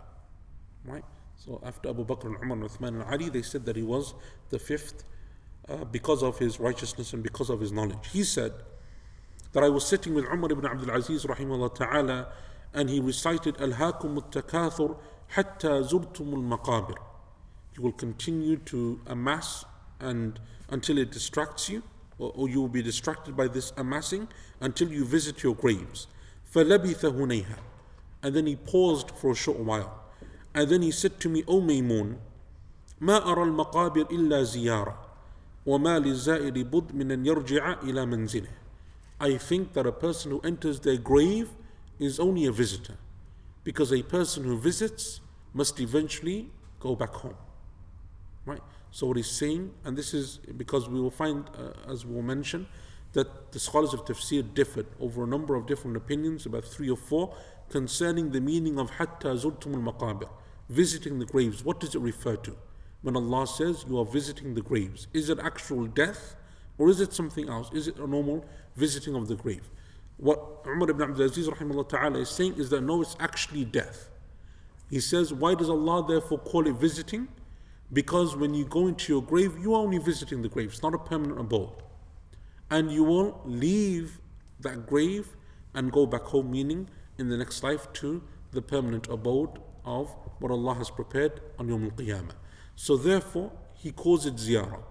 Right? So after Abu Bakr and Umar and Uthman and Ali, they said that he was the fifth because of his righteousness and because of his knowledge. He said that I was sitting with Umar ibn Abdul Aziz rahimahullah ta'ala, and he recited Al-Hakum Al-Takathur Hatta Zurtum Al-Maqabir. You will continue to amass and until it distracts you, or you will be distracted by this amassing until you visit your graves. فَلَبِثَ هُنَيْهَا. And then he paused for a short while. And then he said to me, O Maymun, مَا أَرَى الْمَقَابِرْ إِلَّا زِيَارَةً وَمَا لِلزَّائِرِ بُدْ مِنْ أَنْ يَرْجِعَ إِلَى مَنْزِلِهِ. I think that a person who enters their grave is only a visitor, because a person who visits must eventually go back home. Right? So what he's saying, and this is because we will find, as we will mention, that the scholars of tafsir differed over a number of different opinions, about 3 or 4, concerning the meaning of hatta zurtum al-maqabir, visiting the graves. What does it refer to? When Allah says you are visiting the graves, is it actual death, or is it something else? Is it a normal visiting of the grave? What Umar ibn Abdul Aziz rahimahullah ta'ala is saying is that no, it's actually death. He says, why does Allah therefore call it visiting? Because when you go into your grave, you are only visiting the grave. It's not a permanent abode. And you will leave that grave and go back home, meaning in the next life, to the permanent abode of what Allah has prepared on Yawm al-Qiyamah. So therefore, He calls it ziyarah.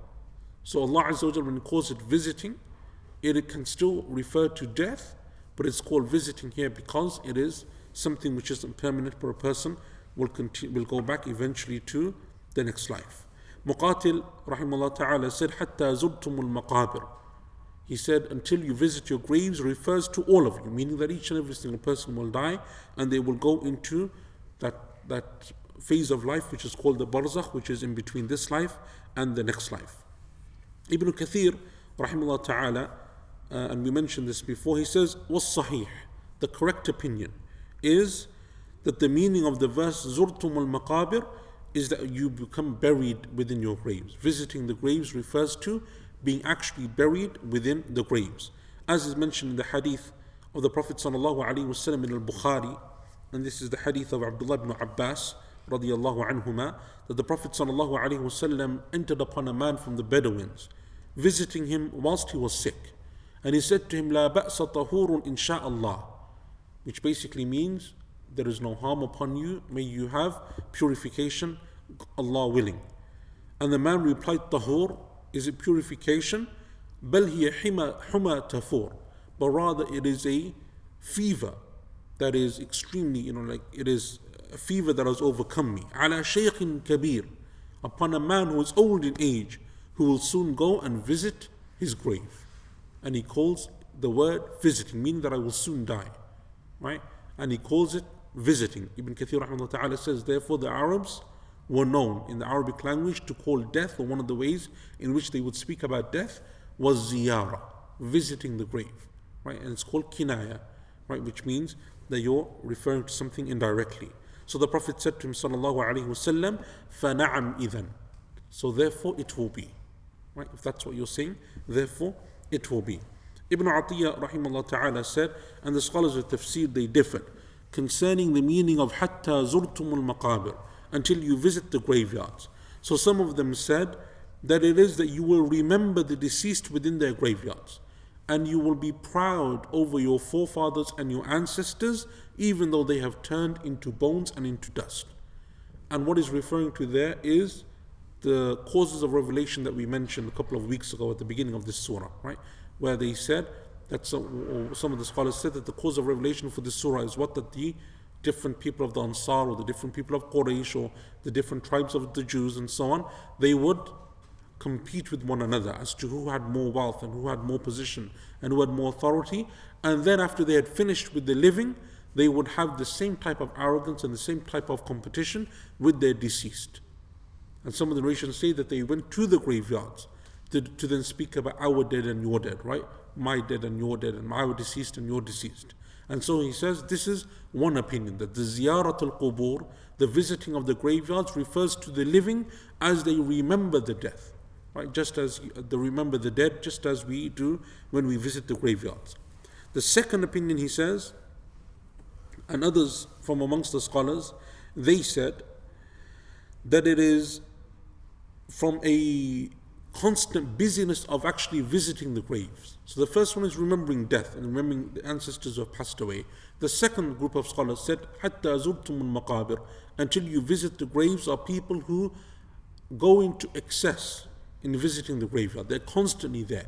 So Allah Azza wa Jalla, when He calls it visiting, it can still refer to death, but it's called visiting here because it is something which isn't permanent, but a person will go back eventually to the next life. Muqatil rahimahullah ta'ala said, Hatta zurtumul maqabir. He said, until you visit your graves refers to all of you, meaning that each and every single person will die and they will go into that phase of life which is called the barzakh, which is in between this life and the next life. Ibn Kathir, rahimahullah ta'ala, and we mentioned this before, he says, وَالصَّحِيح, the correct opinion is that the meaning of the verse زُرْتُمُ الْمَقَابِرِ is that you become buried within your graves. Visiting the graves refers to being actually buried within the graves. As is mentioned in the hadith of the Prophet sallallahu alaihi wasallam in al-Bukhari, and this is the hadith of Abdullah ibn Abbas radiyallahu anhuma, that the Prophet sallallahu alaihi wasallam entered upon a man from the Bedouins, visiting him whilst he was sick. And he said to him, لا بأس طهور إن شاء الله, which basically means there is no harm upon you, may you have purification, Allah willing. And the man replied, طهور, is it purification? بل هي حمى تفور, but rather it is a fever that is extremely, like it is a fever that has overcome me. على شيخ كبير, upon a man who is old in age, who will soon go and visit his grave. And he calls the word visiting, meaning that I will soon die, right? And he calls it visiting. Ibn Kathir rahimahullah ta'ala says, therefore the Arabs were known in the Arabic language to call death, or one of the ways in which they would speak about death was ziyara, visiting the grave, right? And it's called kinaya, right? Which means that you're referring to something indirectly. So the Prophet said to him sallallahu alaihi wasallam, فَنَعَمْ إِذًا, so therefore it will be, right? If that's what you're saying, therefore it will be. Ibn Atiyah rahimahullah ta'ala said, and the scholars of tafsir, they differed concerning the meaning of حَتَّى زُرْتُمُ الْمَقَابِرِ, until you visit the graveyards. So some of them said that it is that you will remember the deceased within their graveyards, and you will be proud over your forefathers and your ancestors, even though they have turned into bones and into dust. And what is referring to there is the causes of revelation that we mentioned a couple of weeks ago at the beginning of this surah, right? Where they said that some of the scholars said that the cause of revelation for this surah is what, that the different people of the Ansar, or the different people of Quraysh, or the different tribes of the Jews and so on, they would compete with one another as to who had more wealth and who had more position and who had more authority. And then after they had finished with the living, they would have the same type of arrogance and the same type of competition with their deceased. And some of the narrations say that they went to the graveyards to then speak about our dead and your dead, right? My dead and your dead, and our deceased and your deceased. And so he says this is one opinion, that the ziyarat al-qubur, the visiting of the graveyards, refers to the living as they remember the death, right? Just as they remember the dead, just as we do when we visit the graveyards. The second opinion, he says, and others from amongst the scholars, they said that it is from a constant busyness of actually visiting the graves. So the first one is remembering death and remembering the ancestors who have passed away. The second group of scholars said, حَتَّى زُرْتُمُ الْمَقَابِرِ, until you visit the graves, are people who go into excess in visiting the graveyard. They're constantly there,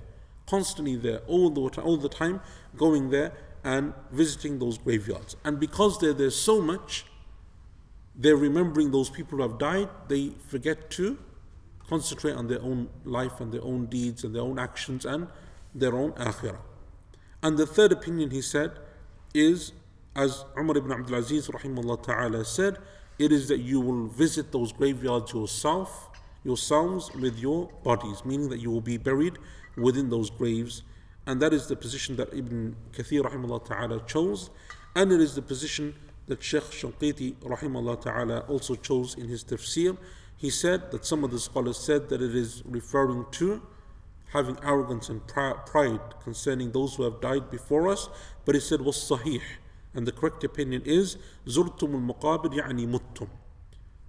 all the time, going there and visiting those graveyards. And because they're there so much, they're remembering those people who have died, they forget to concentrate on their own life and their own deeds and their own actions and their own akhirah. And the third opinion, he said, is, as Umar ibn Abdul Aziz rahimahullah ta'ala said, it is that you will visit those graveyards yourselves with your bodies, meaning that you will be buried within those graves. And that is the position that Ibn Kathir rahimahullah ta'ala chose, and it is the position that Shaykh Shanqiti rahimahullah ta'ala also chose in his tafsir. He said that some of the scholars said that it is referring to having arrogance and pride concerning those who have died before us, but he said was sahih, and the correct opinion is زُرْتُمُ الْمُقَابِرِ يعني مُتُّمْ,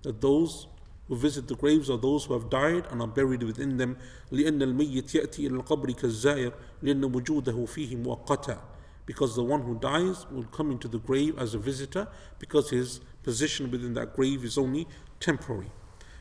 that those who visit the graves are those who have died and are buried within them. لأن الميت يأتي إلى القبر كالزائر لأن وجوده فيه مؤقتا, because the one who dies will come into the grave as a visitor, because his position within that grave is only temporary.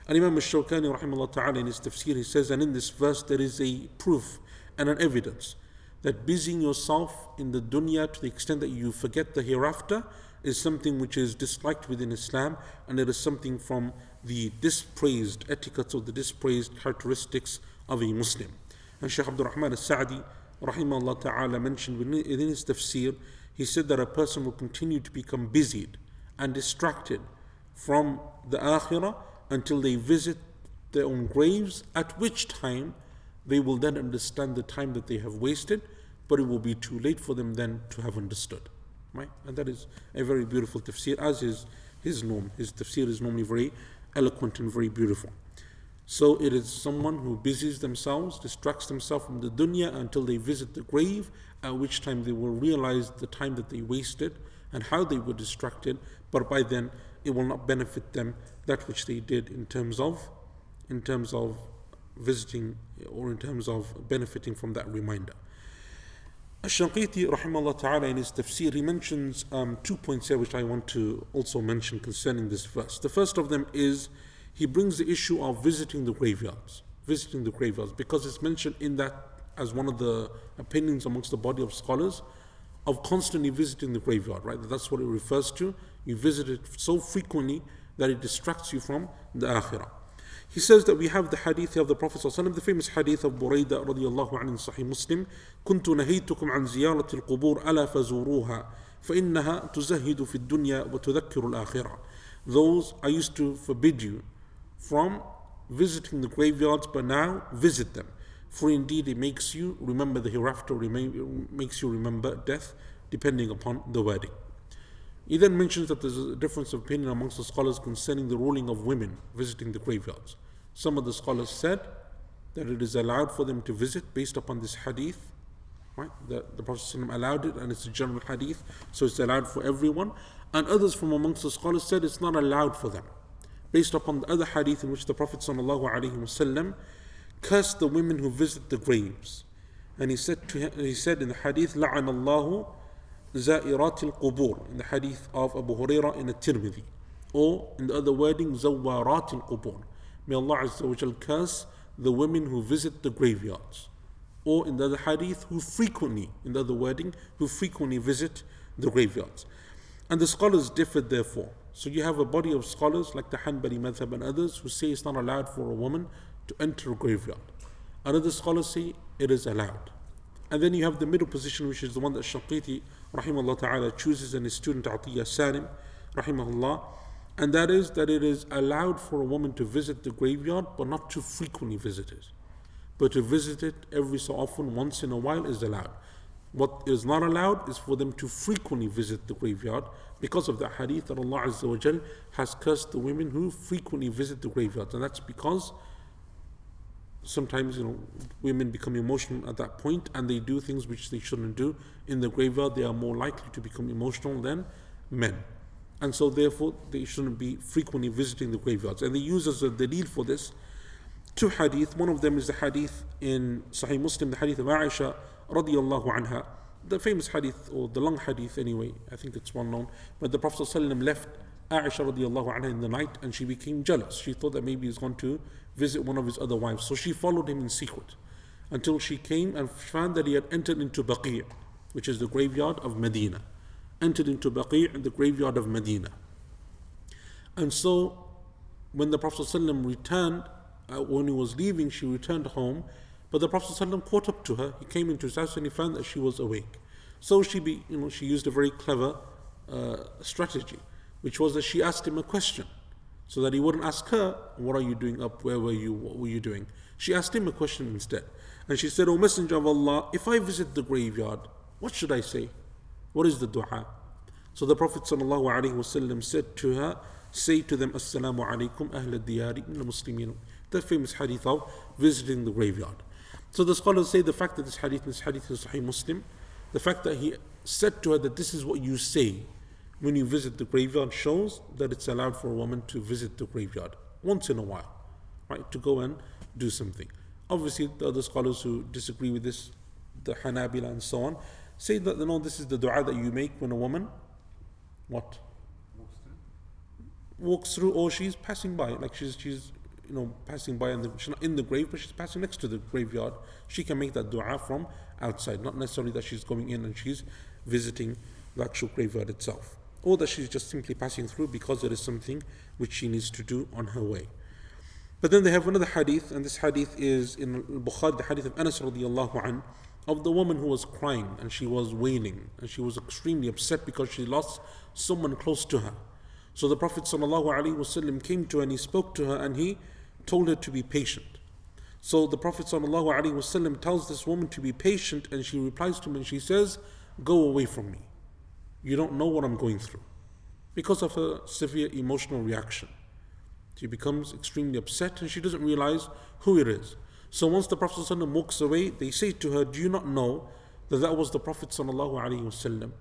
And Imam al-Shawkani rahimahullah ta'ala in his tafsir, he says, and in this verse there is a proof and an evidence that busying yourself in the dunya to the extent that you forget the hereafter is something which is disliked within Islam, and it is something from the dispraised etiquettes or the dispraised characteristics of a Muslim. And Shaykh Abdul Rahman al-Sa'di rahimahullah ta'ala, mentioned within his tafsir, he said that a person will continue to become busied and distracted from the akhirah until they visit their own graves, at which time they will then understand the time that they have wasted, but it will be too late for them then to have understood. Right? And that is a very beautiful tafsir, as is his norm. His tafsir is normally very eloquent and very beautiful. So it is someone who busies themselves, distracts themselves from the dunya until they visit the grave, at which time they will realize the time that they wasted and how they were distracted, but by then it will not benefit them that which they did in terms of visiting or in terms of benefiting from that reminder. Ash-Shanqiti rahimahullah ta'ala in his tafsir, he mentions 2 points here which I want to also mention concerning this verse. The first of them is he brings the issue of visiting the graveyards, because it's mentioned in that as one of the opinions amongst the body of scholars of constantly visiting the graveyard, right? That's what it refers to. You visit it so frequently that it distracts you from the akhirah. He says that we have the hadith of the Prophet ﷺ, the famous hadith of Burayda radiallahu anhu in Sahih Muslim, كنت نهيتكم عن زيارة القبور ألا فزوروها فإنها تزهد في الدنيا وتذكر الآخرة. Those I used to forbid you from visiting the graveyards, but now visit them. For indeed it makes you remember the hereafter, makes you remember death, depending upon the wording. He then mentions that there's a difference of opinion amongst the scholars concerning the ruling of women visiting the graveyards. Some of the scholars said that it is allowed for them to visit based upon this hadith, right? The Prophet ﷺ allowed it, and it's a general hadith, so it's allowed for everyone. And others from amongst the scholars said it's not allowed for them, based upon the other hadith in which the Prophet ﷺ cursed the women who visit the graves. And he said in the hadith, لَعَنَ اللَّهُ زَائِرَاتِ الْقُبُورِ, in the hadith of Abu Hurairah in the Tirmidhi. Or in the other wording, زَوَّارَاتِ الْقُبُورِ. May Allah Azza wa Jal curse the women who visit the graveyards. Or in the other hadith, who frequently visit the graveyards. And the scholars differed therefore. So you have a body of scholars like the Hanbali madhab and others who say it's not allowed for a woman to enter a graveyard. And other scholars say it is allowed. And then you have the middle position, which is the one that Shanqiti rahimahullah ta'ala chooses, and his student Atiyah Salim rahimahullah, and that is that it is allowed for a woman to visit the graveyard, but not to frequently visit it. But to visit it every so often, once in a while, is allowed. What is not allowed is for them to frequently visit the graveyard, because of the hadith that Allah Azza wa Jal has cursed the women who frequently visit the graveyard. And that's because sometimes women become emotional at that point and they do things which they shouldn't do. In the graveyard they are more likely to become emotional than men, and so therefore they shouldn't be frequently visiting the graveyards. And they use as a dalil for this 2 hadith. One of them is the hadith in Sahih Muslim, the hadith of Aisha radiallahu anha, the famous hadith, or the long hadith anyway, I think it's well known, but the Prophet ﷺ left Aisha radiallahu anha in the night, and she became jealous. She thought that maybe he's gone to visit one of his other wives, so she followed him in secret until she came and found that he had entered into Baqi', which is the graveyard of Medina. Entered into Baqi', the graveyard of Medina. And so when the Prophet ﷺ returned, when he was leaving, she returned home, but the Prophet ﷺ caught up to her. He came into his house and he found that she was awake. So she used a very clever strategy, which was that she asked him a question, so that he wouldn't ask her, what are you doing up, where were you, what were you doing? She asked him a question instead. And she said, O Messenger of Allah, if I visit the graveyard, what should I say? What is the dua? So the Prophet ﷺ said to her, say to them, Assalamu alaikum ahl diyari min al-muslimin. The famous hadith of visiting the graveyard. So the scholars say the fact that this hadith is Sahih Muslim, the fact that he said to her that this is what you say when you visit the graveyard, shows that it's allowed for a woman to visit the graveyard once in a while, right? To go and do something. Obviously, the other scholars who disagree with this, the Hanabila and so on, say that this is the dua that you make when a woman walks through, or she's passing by, like she's passing by, and she's not in the grave, but she's passing next to the graveyard. She can make that dua from outside, not necessarily that she's going in and she's visiting the actual graveyard itself, or that she's just simply passing through because there is something which she needs to do on her way. But then they have another hadith, and this hadith is in Bukhari, the hadith of Anas radiallahu anhu, of the woman who was crying and she was wailing and she was extremely upset because she lost someone close to her. So the Prophet ﷺ came to her and he spoke to her and he told her to be patient. So the Prophet ﷺ tells this woman to be patient, and she replies to him and she says, "Go away from me. You don't know what I'm going through." Because of her severe emotional reaction, she becomes extremely upset and she doesn't realize who it is. So once the Prophet ﷺ walks away, they say to her, "Do you not know that that was the Prophet ﷺ?"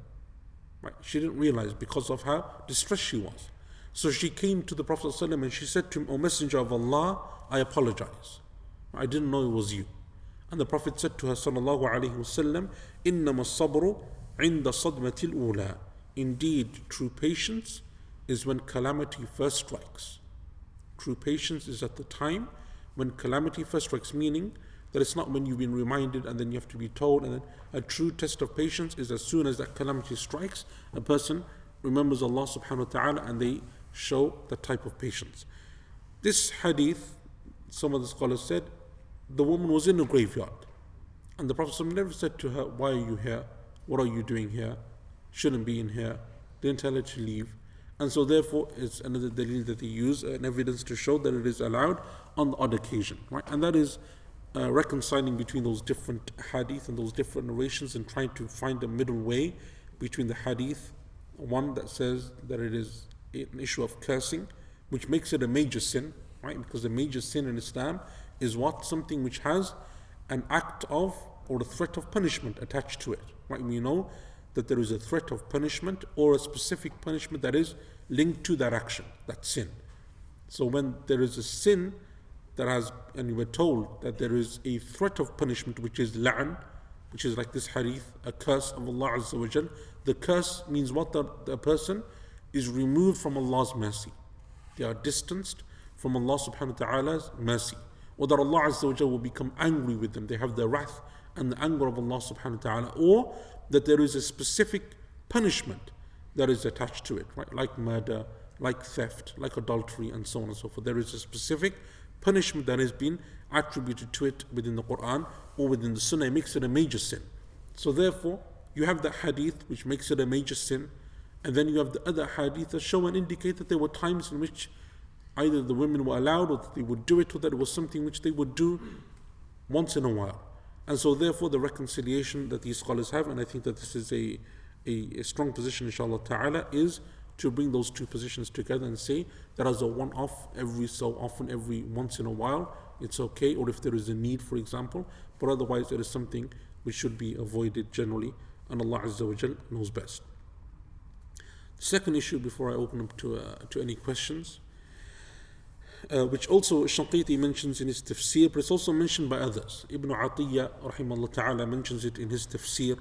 Right? She didn't realize because of how distressed she was. So she came to the Prophet ﷺ and she said to him, "O Messenger of Allah, I apologize. I didn't know it was you." And the Prophet said to her ﷺ, "إِنَّمَا الصَّبْرُ عِنْدَ صَدْمَةِ الْأُولَى." Indeed, true patience is when calamity first strikes. True patience is at the time when calamity first strikes, meaning that it's not when you've been reminded and then you have to be told. And then a true test of patience is as soon as that calamity strikes, a person remembers Allah subhanahu wa ta'ala and they show that type of patience. This hadith, some of the scholars said, the woman was in a graveyard. And the Prophet never said to her, "Why are you here? What are you doing here? Shouldn't be in here." Didn't tell her to leave. And so therefore it's another dalil that they use, an evidence to show that it is allowed on the odd occasion. Right? And that is reconciling between those different hadith and those different narrations and trying to find a middle way between the hadith, one that says that it is an issue of cursing, which makes it a major sin, right? Because a major sin in Islam is what? Something which has an act of or a threat of punishment attached to it. Right? We know that there is a threat of punishment or a specific punishment that is linked to that action, that sin. So when there is a sin that has, and you were told that there is a threat of punishment which is la'an, which is like this hadith, a curse of Allah Azza wa Jal. The curse means what? The person is removed from Allah's mercy. They are distanced from Allah subhanahu wa ta'ala's mercy. Or that Allah Azza wa Jal will become angry with them. They have the wrath and the anger of Allah subhanahu wa ta'ala. Or that there is a specific punishment that is attached to it, right? Like murder, like theft, like adultery, and so on and so forth. There is a specific punishment that has been attributed to it within the Quran or within the Sunnah. It makes it a major sin. So therefore, you have the hadith which makes it a major sin, and then you have the other hadith that show and indicate that there were times in which either the women were allowed or that they would do it, or that it was something which they would do once in a while. And so therefore the reconciliation that these scholars have, and I think that this is a strong position inshallah ta'ala, is to bring those two positions together and say that as a one-off, every so often, every once in a while, it's okay, or if there is a need, for example, but otherwise it is something which should be avoided generally, and Allah Azza wa Jal knows best. The second issue, before I open up to any questions, which also Shanqiti mentions in his tafsir, but it's also mentioned by others. Ibn Atiyya rahimahullah ta'ala mentions it in his tafsir.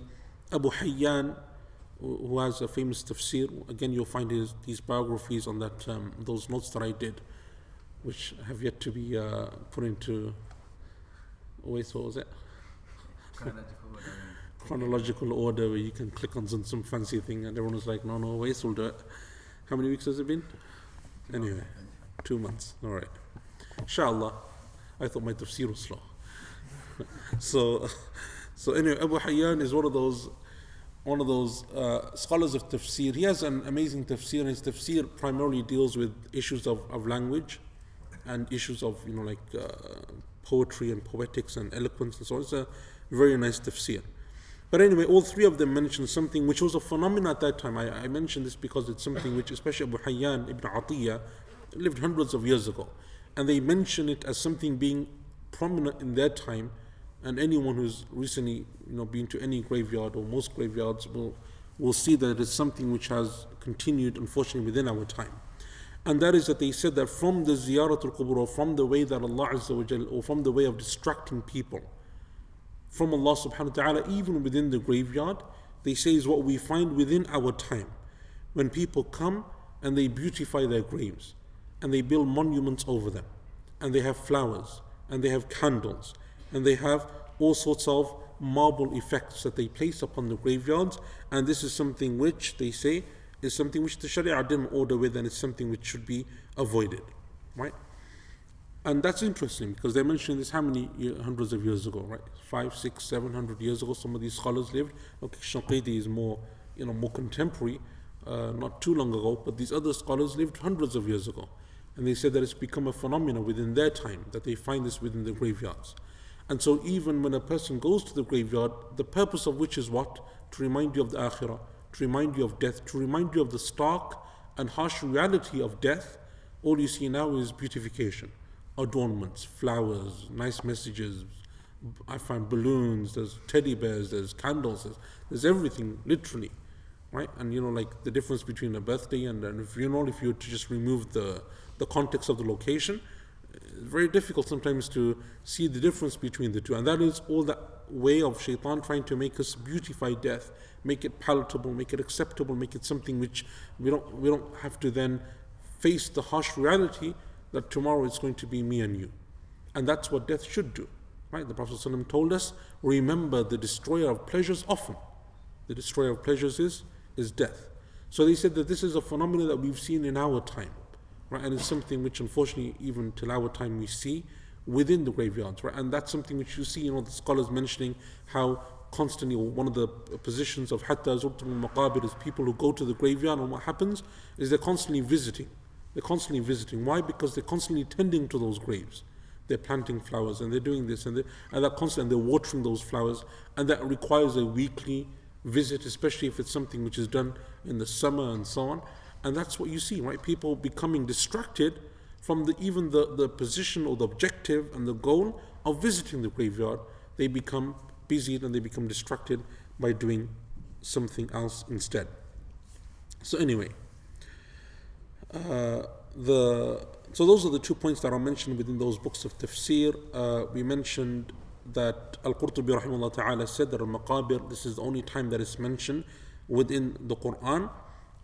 Abu Hayyan, who has a famous tafsir, again you'll find these biographies on that those notes that I did, which have yet to be put into, what was it? Chronological order, where you can click on some fancy thing and everyone was like, no, Wais will do it. How many weeks has it been? Anyway, 2 months. All right. Inshallah. I thought my tafsir was slow. So anyway, Abu Hayyan is one of those scholars of tafsir. He has an amazing tafsir, and his tafsir primarily deals with issues of language and issues of poetry and poetics and eloquence and so on. It's a very nice tafsir. But anyway, all three of them mention something which was a phenomenon at that time. I mention this because it's something which, especially Abu Hayyan ibn Atiyya, lived hundreds of years ago, and they mention it as something being prominent in their time. And anyone who's recently been to any graveyard or most graveyards will see that it is something which has continued, unfortunately, within our time. And that is that they said that from the ziyaratul qubur, or from the way that Allah Azza wa Jal, or from the way of distracting people from Allah subhanahu wa ta'ala, even within the graveyard, they say is what we find within our time. When people come and they beautify their graves, and they build monuments over them, and they have flowers, and they have candles, and they have all sorts of marble effects that they place upon the graveyards, and this is something which they say is something which the Sharia didn't order with, and it's something which should be avoided, right? And that's interesting because they mentioned this how many hundreds of years ago, right? 5, 6, 700 years ago, some of these scholars lived. Okay, Shanqiti is more, more contemporary, not too long ago, but these other scholars lived hundreds of years ago. And they said that it's become a phenomenon within their time, that they find this within the graveyards. And so even when a person goes to the graveyard, the purpose of which is what? To remind you of the akhirah, to remind you of death, to remind you of the stark and harsh reality of death. All you see now is beautification, adornments, flowers, nice messages. I find balloons, there's teddy bears, there's candles, there's everything, literally, right? And like the difference between a birthday and a funeral, if you were to just remove the context of the location, it's very difficult sometimes to see the difference between the two. And that is all that way of shaitan trying to make us beautify death, make it palatable, make it acceptable, make it something which we don't have to then face the harsh reality that tomorrow it's going to be me and you. And that's what death should do, right? The Prophet ﷺ told us, remember the destroyer of pleasures often. The destroyer of pleasures is death. So they said that this is a phenomenon that we've seen in our time, right? And it's something which unfortunately even till our time we see within the graveyards, right? And that's something which you see, the scholars mentioning how constantly, one of the positions of hatta zurtum al-maqabir is people who go to the graveyard, and what happens is they're constantly visiting. They're constantly visiting. Why? Because they're constantly tending to those graves. They're planting flowers and they're doing this and they're watering those flowers, and that requires a weekly visit, especially if it's something which is done in the summer and so on. And that's what you see, right? People becoming distracted from even the position or the objective and the goal of visiting the graveyard. They become busy and they become distracted by doing something else instead. So anyway, so those are the 2 points that are mentioned within those books of tafsir. We mentioned that Al-Qurtubi rahimahullah ta'ala said that al-maqabir, this is the only time that it's mentioned within the Quran.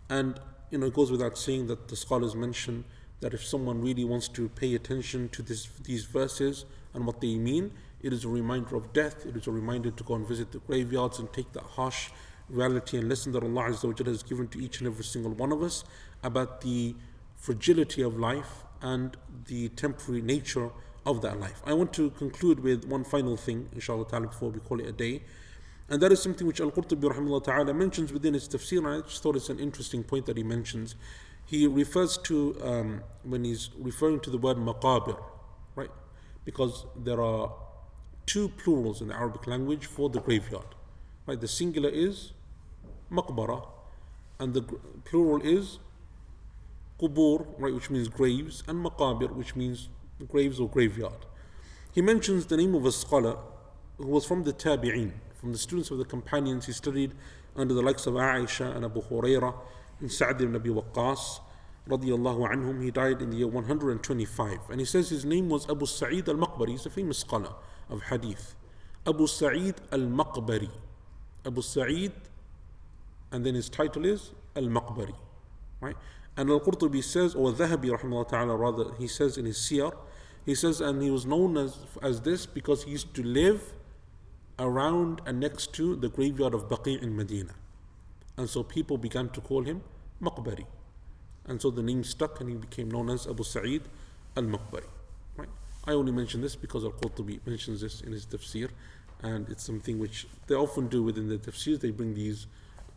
And it goes without saying that the scholars mention that if someone really wants to pay attention to these verses and what they mean, it is a reminder of death. It is a reminder to go and visit the graveyards and take that harsh reality and lesson that Allah Azza wa Jalla has given to each and every single one of us about the fragility of life and the temporary nature of that life. I want to conclude with one final thing, inshallah ta'ala, before we call it a day. And that is something which Al-Qurtubi rahimahullah ta'ala mentions within his tafsir, and I just thought it's an interesting point that he mentions. He refers to, when he's referring to the word maqabir, right? Because there are 2 plurals in the Arabic language for the graveyard, right? The singular is maqbara, and the plural is qubur, right, which means graves, and maqabir, which means graves or graveyard. He mentions the name of a scholar who was from the tabi'een, from the students of the companions. He studied under the likes of Aisha and Abu Hurairah and Sa'd ibn Abi Waqqas radiyallahu anhum. He died in the year 125, and he says his name was Abu Sa'id al-Maqbari. He's a famous scholar of hadith. Abu Sa'id al-Maqbari. Abu Sa'id, and then his title is al-Maqbari, right? And Al-Qurtubi says, or Dhahabi rahimahullah ta'ala rather, he says in his siyar, he says, and he was known as this because he used to live around and next to the graveyard of Baqi' in Medina. And so people began to call him Maqbari. And so the name stuck and he became known as Abu Sa'id al-Maqbari. Right? I only mention this because Al-Qurtubi mentions this in his tafsir, and it's something which they often do within the tafsirs. They bring these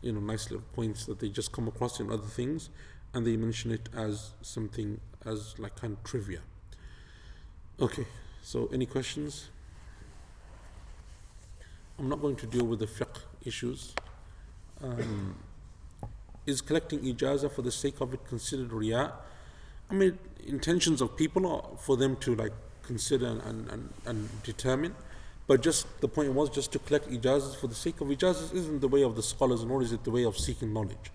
nice little points that they just come across in other things, and they mention it as something as like kind of trivia. Okay, so any questions? I'm not going to deal with the fiqh issues. Is collecting ijazah for the sake of it considered riya? I mean, intentions of people are for them to like consider and determine, but just the point was just to collect ijazahs for the sake of ijazahs isn't the way of the scholars, nor is it the way of seeking knowledge.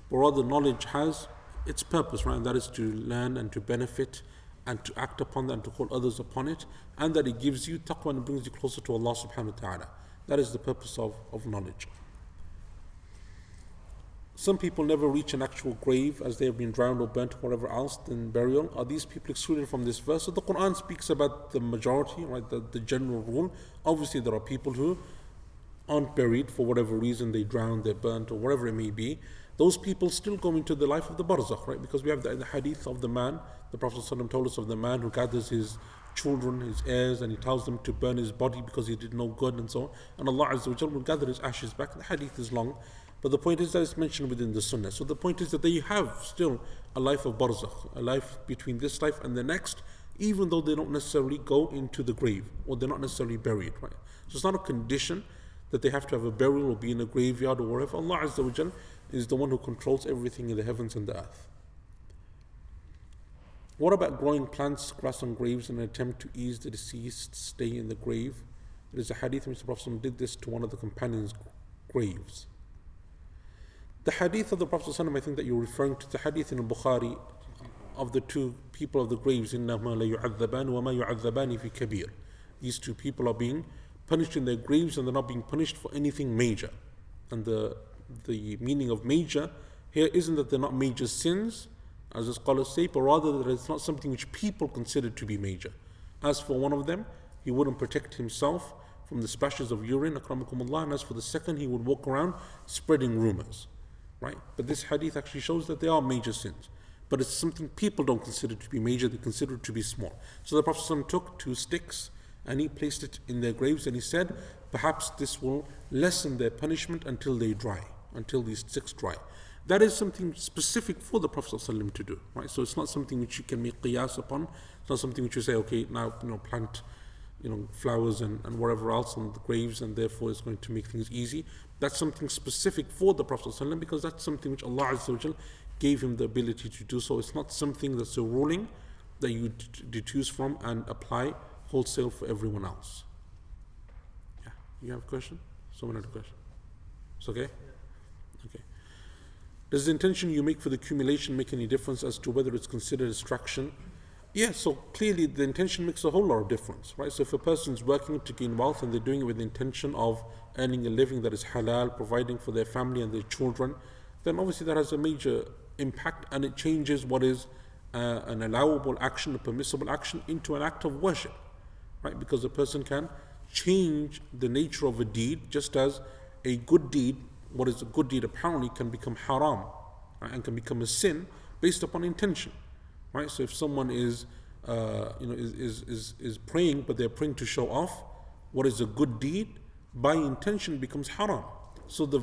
But rather, knowledge has its purpose, right? And that is to learn and to benefit and to act upon that and to call others upon it, and that it gives you taqwa and brings you closer to Allah subhanahu wa ta'ala. That is the purpose of knowledge. Some people never reach an actual grave as they have been drowned or burnt or whatever else in burial. Are these people excluded from this verse? So the Quran speaks about the majority, right? The general rule. Obviously there are people who aren't buried for whatever reason, they drowned, they're burnt or whatever it may be. those people still go into the life of the barzakh, right? Because we have the hadith of the man, the Prophet ﷺ told us of the man who gathers his children, his heirs, and he tells them to burn his body because he did no good and so on. And Allah Azza wa Jal will gather his ashes back. The hadith is long, but the point is that it's mentioned within the sunnah. So the point is that they have still a life of barzakh, a life between this life and the next, even though they don't necessarily go into the grave, or they're not necessarily buried, right? So it's not a condition that they have to have a burial or be in a graveyard or wherever. Allah Azza wa Jal is the one who controls everything in the heavens and the earth. What about growing plants, grass on graves in an attempt to ease the deceased's stay in the grave? It is a hadith in which the Prophet did this to one of the companions' graves. The hadith of the Prophet, I think that you're referring to, the hadith in Bukhari of the two people of the graves, إِنَّهُمَا لَيُعَذَّبَانِ وَمَا يُعَذَّبَانِ فِي كَبِيرٍ. These two people are being punished in their graves, and they're not being punished for anything major. And the meaning of major here isn't that they're not major sins, as the scholars say, but rather that it's not something which people consider to be major. As for one of them, he wouldn't protect himself from the splashes of urine, akramakumullah, and as for the second, he would walk around spreading rumors, right? But this hadith actually shows that they are major sins, but it's something people don't consider to be major, they consider it to be small. So the Prophet took 2 sticks and he placed it in their graves, and he said, perhaps this will lessen their punishment until they dry, until these sticks dry. That is something specific for the Prophet ﷺ to do, right? So it's not something which you can make qiyas upon. It's not something which you say, okay, now plant flowers and whatever else on the graves, and therefore it's going to make things easy. That's something specific for the Prophet ﷺ, because that's something which Allah Azza wa Jal gave him the ability to do. So it's not something that's a ruling that you deduce from and apply wholesale for everyone else. Yeah, you have a question? Someone had a question? It's okay? Okay. Does the intention you make for the accumulation make any difference as to whether it's considered distraction? Yeah, so clearly the intention makes a whole lot of difference, right? So if a person's working to gain wealth and they're doing it with the intention of earning a living that is halal, providing for their family and their children, then obviously that has a major impact, and it changes what is an allowable action, a permissible action, into an act of worship, right? Because a person can change the nature of a deed, just as a good deed, what is a good deed apparently, can become haram, right? And can become a sin based upon intention, right? So if someone is praying, but they're praying to show off, what is a good deed by intention becomes haram. So the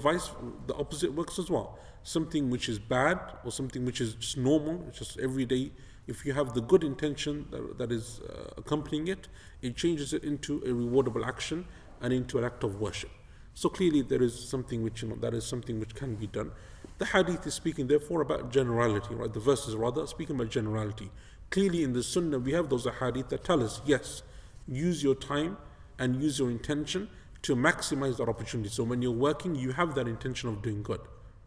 opposite works as well. Something which is bad, or something which is just normal, just everyday, if you have the good intention that is accompanying it, it changes it into a rewardable action and into an act of worship. So clearly there is something which, that is something which can be done. The hadith is speaking therefore about generality, right? The verse is rather speaking about generality. Clearly in the sunnah we have those hadith that tell us, yes, use your time and use your intention to maximize that opportunity. So when you're working, you have that intention of doing good,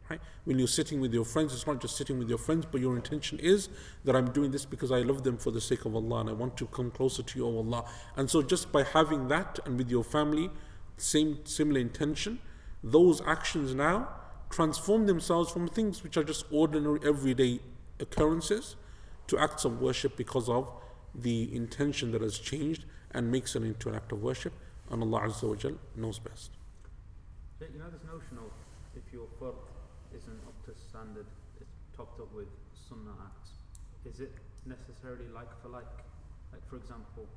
right? When you're sitting with your friends, it's not just sitting with your friends, but your intention is that I'm doing this because I love them for the sake of Allah and I want to come closer to you, O Allah. And so just by having that, and with your family, similar intention, those actions now transform themselves from things which are just ordinary everyday occurrences to acts of worship, because of the intention that has changed and makes it into an act of worship. And Allah Azza wa Jal knows best. This notion of if your fard isn't up to standard, it's topped up with sunnah acts, is it necessarily like for like? Like for example,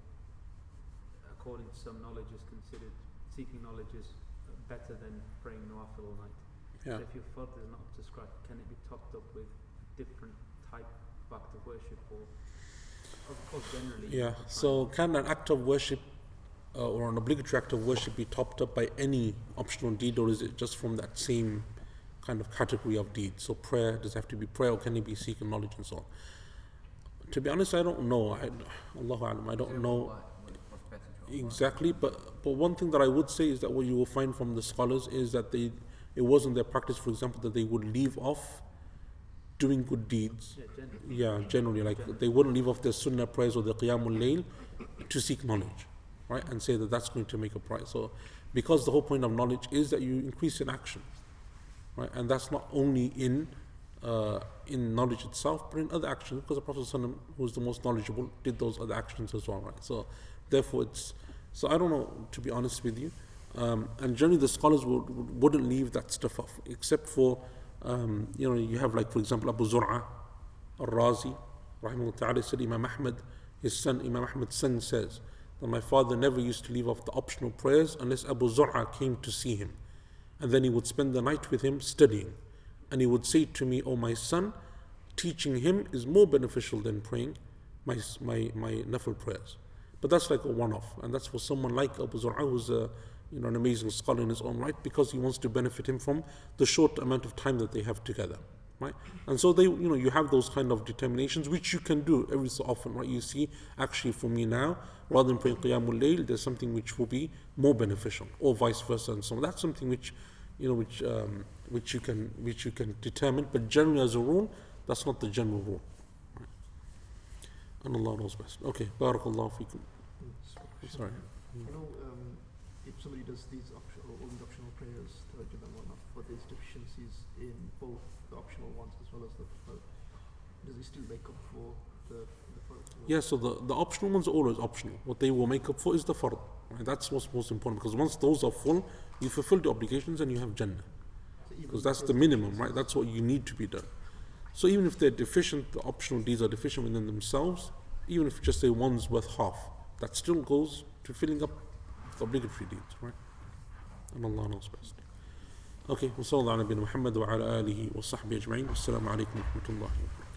according to some, knowledge is considered, seeking knowledge is better than praying nawafil all night. Yeah. So if your fard is not up to scratch, can it be topped up with a different type of act of worship, or of course generally? Yeah, so can an act of worship or an obligatory act of worship be topped up by any optional deed, or is it just from that same kind of category of deed? So prayer, does it have to be prayer, or can it be seeking knowledge and so on? To be honest, I don't know. Allahu Alam, I don't know exactly, but one thing that I would say is that what you will find from the scholars is that it wasn't their practice, for example, that they would leave off doing good deeds. Generally, like they wouldn't leave off their sunnah prayers or their qiyamul layl to seek knowledge, right? And say that that's going to make a price. So because the whole point of knowledge is that you increase in action, right? And that's not only in knowledge itself, but in other actions, because the Prophet ﷺ, who is the most knowledgeable, did those other actions as well, right? So therefore so I don't know, to be honest with you. And generally the scholars wouldn't leave that stuff off, except for You have like, for example, Abu Zur'a al-Razi, rahimahullah ta'ala, said Imam Ahmad, Imam Ahmad's son says that my father never used to leave off the optional prayers unless Abu Zur'a came to see him. And then he would spend the night with him studying. And he would say to me, "Oh my son, teaching him is more beneficial than praying my nafil prayers." But that's like a one-off. And that's for someone like Abu Zur'a, who's an amazing scholar in his own right, because he wants to benefit him from the short amount of time that they have together. Right? And so you have those kind of determinations, which you can do every so often, right? You see, actually for me now, rather than praying Qiyamul Layl, there's something which will be more beneficial, or vice versa, and so on. That's something which you can determine, but generally as a rule, that's not the general rule. Right? And Allah knows best. Okay, Barakallahu feekum. Sorry. If somebody does all these optional prayers, tahajjud and whatnot, but there's deficiencies in both the optional ones as well as the fard, does he still make up for the fard? Yeah, so the optional ones are always optional. What they will make up for is the fard. Right? That's what's most important, because once those are full, you fulfill the obligations and you have Jannah. Because that's the minimum, right? That's what you need to be done. So even if they're deficient, the optional deeds are deficient within themselves, even if just say one's worth half, that still goes to filling up the obligatory deeds, right? And Allah knows best. Okay, wa sallallahu ala nabiyina Muhammad wa ala alihi wa sahbihi ajma'in. Wassalamu alaikum wa rahmatullahi wa barakatuh.